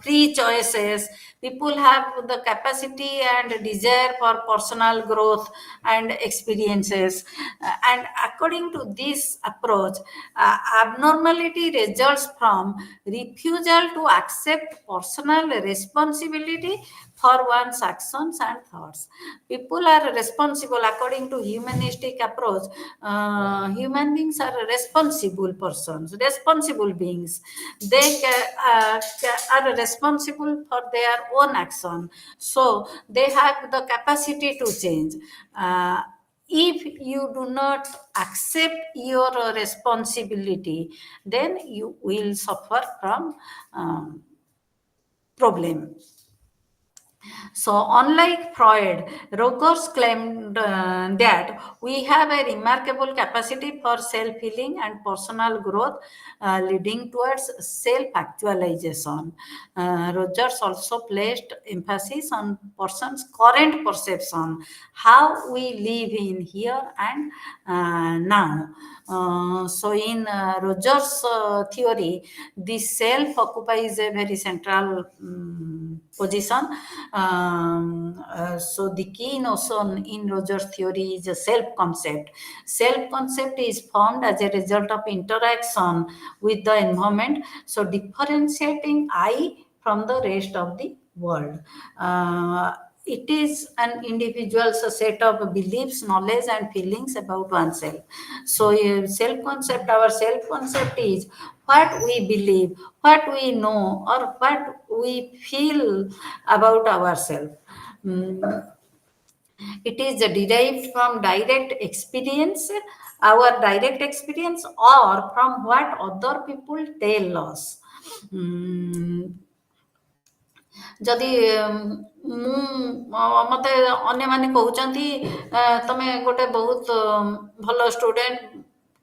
free choices, people have the capacity and desire for personal growth and experiences. And according to this approach, abnormality results from refusal to accept personal responsibility for one's actions and thoughts. People are responsible according to humanistic approach. Human beings are responsible persons, responsible beings. They are responsible for their own action, so they have the capacity to change. If you do not accept your responsibility, then you will suffer from problem. So, unlike Freud, Rogers claimed that we have a remarkable capacity for self healing and personal growth, leading towards self actualization. Rogers also placed emphasis on person's current perception, how we live in here and now. So, in Rogers' theory, the self occupies a very central position. So the key notion in Rogers' theory is a self-concept. Self-concept is formed as a result of interaction with the environment, so differentiating I from the rest of the world. It is an individual's set of beliefs, knowledge, and feelings about oneself. So, our self-concept is what we believe, what we know, or what we feel about ourselves. It is derived from direct experience, our direct experience, or from what other people tell us. ଯଦି ମୋତେ ଅନ୍ୟମାନେ କହୁଛନ୍ତି ତମେ ଗୋଟେ ବହୁତ ଭଲ student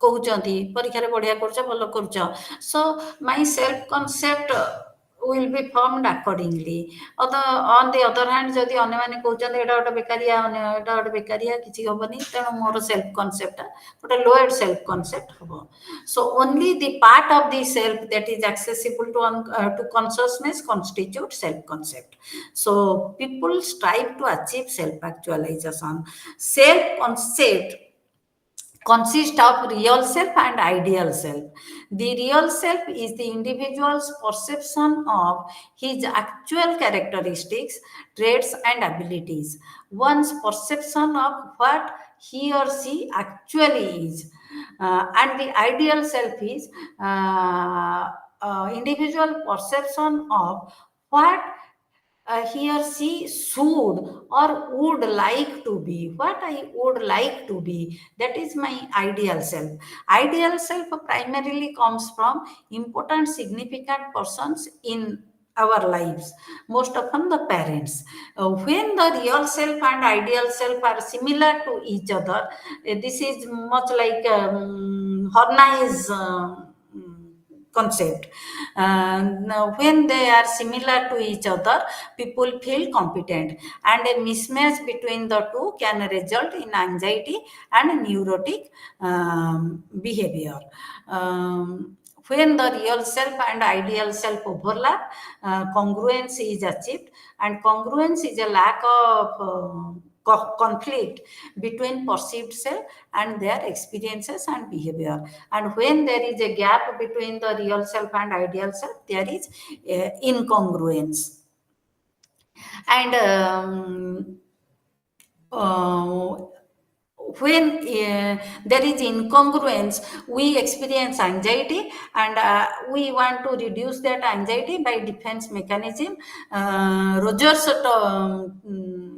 କହୁଛନ୍ତି, ପରୀକ୍ଷାରେ ବଢ଼ିଆ କରୁଛ, ଭଲ କରୁଛ, so my self concept will be formed accordingly. On the other hand, ଯଦି ଅନ୍ୟମାନେ କହୁଛନ୍ତି ଏଇଟା ଗୋଟେ ବେକାରିଆ, ଏଇଟା ଗୋଟେ ବେକାରିଆ, କିଛି ହବନି, ତେଣୁ ମୋର ସେଲ୍ଫ କନସେପ୍ଟଟା ଗୋଟେ ଲୋଏଡ୍ ସେଲ୍ଫ କନସେପ୍ଟ ହବ. So only the part of the self that is accessible to consciousness constitute self concept. So people strive to achieve self actualization. Self concept consist of real self and ideal self. The real self is the individual's perception of his actual characteristics, traits, and abilities. One's perception of what he or she actually is. And the ideal self is individual perception of what he or she should or would like to be, what I would like to be. That is my ideal self. Ideal self primarily comes from important, significant persons in our lives, most often the parents. When the real self and ideal self are similar to each other, this is much like Horney's concept. Now when they are similar to each other, people feel competent, and a mismatch between the two can result in anxiety and neurotic behavior. When the real self and ideal self overlap, congruence is achieved, and congruence is a lack of conflict between perceived self and their experiences and behavior. And when there is a gap between the real self and ideal self, there is incongruence. And when there is incongruence, we experience anxiety, and we want to reduce that anxiety by defense mechanism. Rogers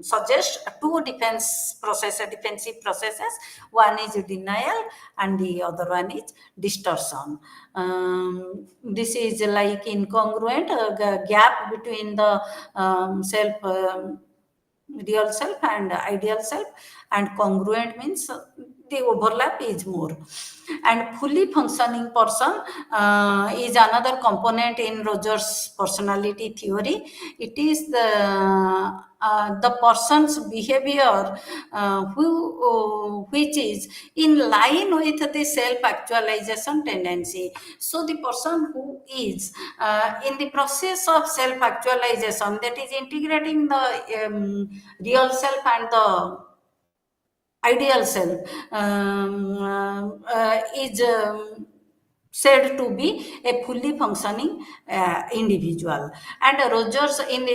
suggests two defensive processes. One is denial, and the other one is distortion. This is like incongruent gap between the self. Real self and ideal self, and congruent means the overlap is more. And fully functioning person is another component in Rogers personality theory. It is the person's behavior which is in line with the self-actualization tendency. So the person who is in the process of self-actualization, that is integrating the real self and the ideal self, is said to be a fully functioning individual. And Rogers in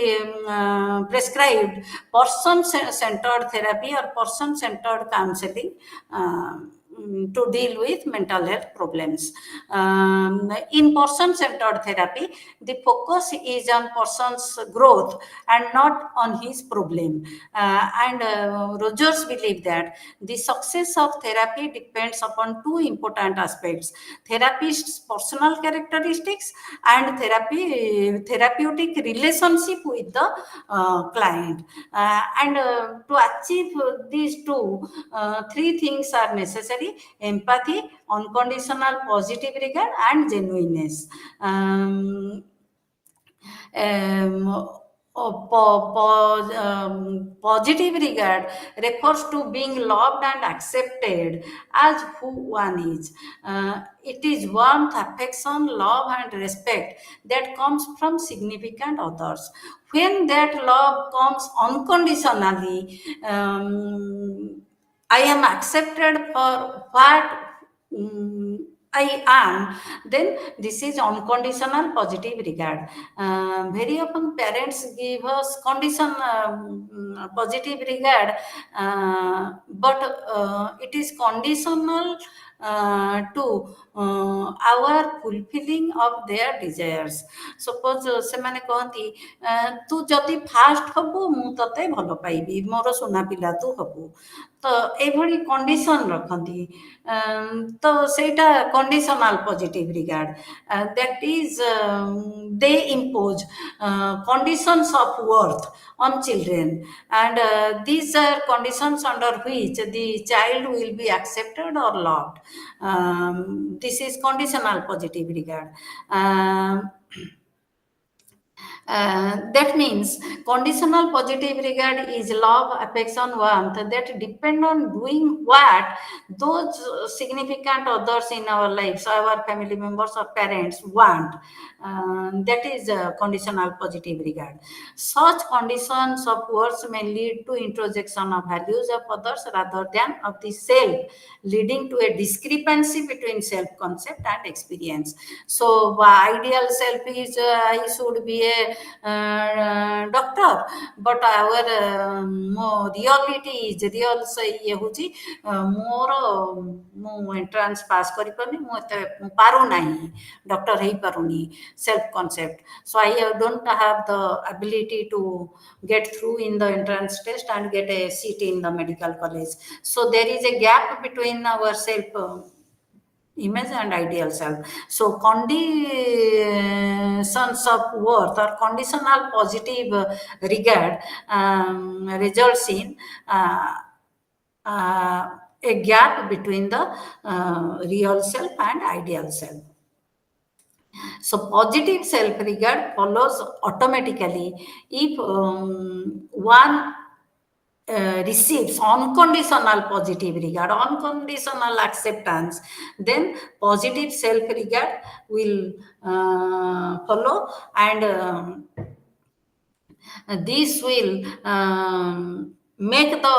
prescribed person-centered therapy or person-centered counseling to deal with mental health problems. In person-centered therapy, the focus is on person's growth and not on his problem. And Rogers believe that the success of therapy depends upon two important aspects: therapist's personal characteristics and therapeutic relationship with the client. And to achieve these three things are necessary: empathy, unconditional positive regard, and genuineness. um, Positive regard refers to being loved and accepted as who one is. It is warmth, affection, love, and respect that comes from significant others. When that love comes unconditionally, I am accepted for what I am, then this is unconditional positive regard. Very often parents give us positive regard, but it is conditional to our fulfilling of their desires. Suppose ସେମାନେ କହନ୍ତି ତୁ ଯଦି first ହବୁ ମୁଁ ତତେ ଭଲ ପାଇବି, ମୋର ସୁନା ପିଲା ତୁ ହବୁ, ତ ଏଇଭଳି କଣ୍ଡିସନ ରଖନ୍ତି। ତ ସେଇଟା conditional positive regard, that is they impose conditions of worth on children, and these are conditions under which the child will be accepted or loved. This is conditional positive regard. That means conditional positive regard is love, affection, warmth that depend on doing what those significant others in our lives, our family members or parents want. That is conditional positive regard. Such conditions of words may lead to introjection of values of others rather than of the self, leading to a discrepancy between self-concept and experience. So, ideal self is I should be a doctor, but our reality is real ଇଏ ହେଉଛି ମୋର ମୁଁ entrance pass କରିପାରୁନି, ମୁଁ ଏତେ ପାରୁନାହିଁ, doctor ହେଇପାରୁନି, self concept. So I don't have the ability to get through in the entrance test and get a seat in the medical college. So there is a gap between our self image and ideal self. So conditions of worth or conditional positive regard results in a gap between the real self and ideal self. So positive self-regard follows automatically if one receives unconditional positive regard, unconditional acceptance, then positive self-regard will follow, and this will make the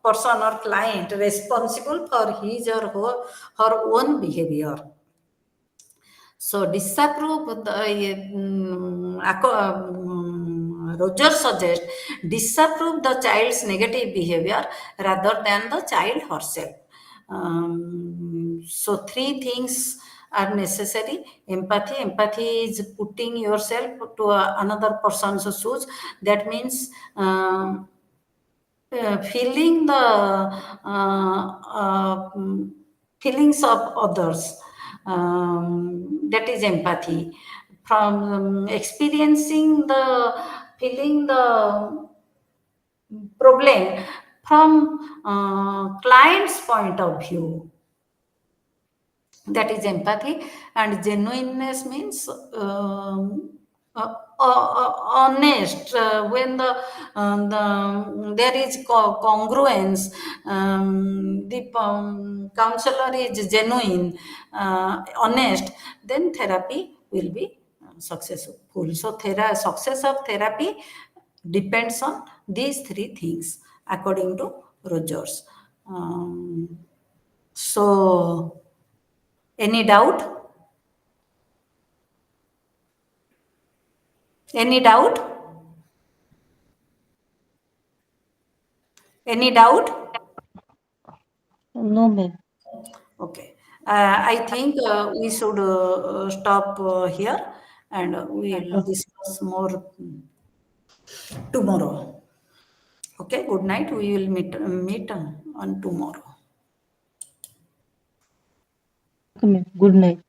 person or client responsible for his or her own behavior. So disapprove Roger suggests disapprove the child's negative behavior rather than the child herself. So three things are necessary. Empathy is putting yourself to another person's shoes. That means feeling the feelings of others. That is empathy. From experiencing the feeling the problem from client's point of view, that is empathy. And genuineness means honest, when there is congruence, the counselor is genuine, honest, then therapy will be successful. So success of therapy depends on these three things according to Rogers. So any doubt? Any doubt? Any doubt? No, ma'am. Okay. I think we should stop here, and we'll Okay. discuss more tomorrow. Okay. Good night. We will meet on tomorrow. Okay, ma'am. Good night.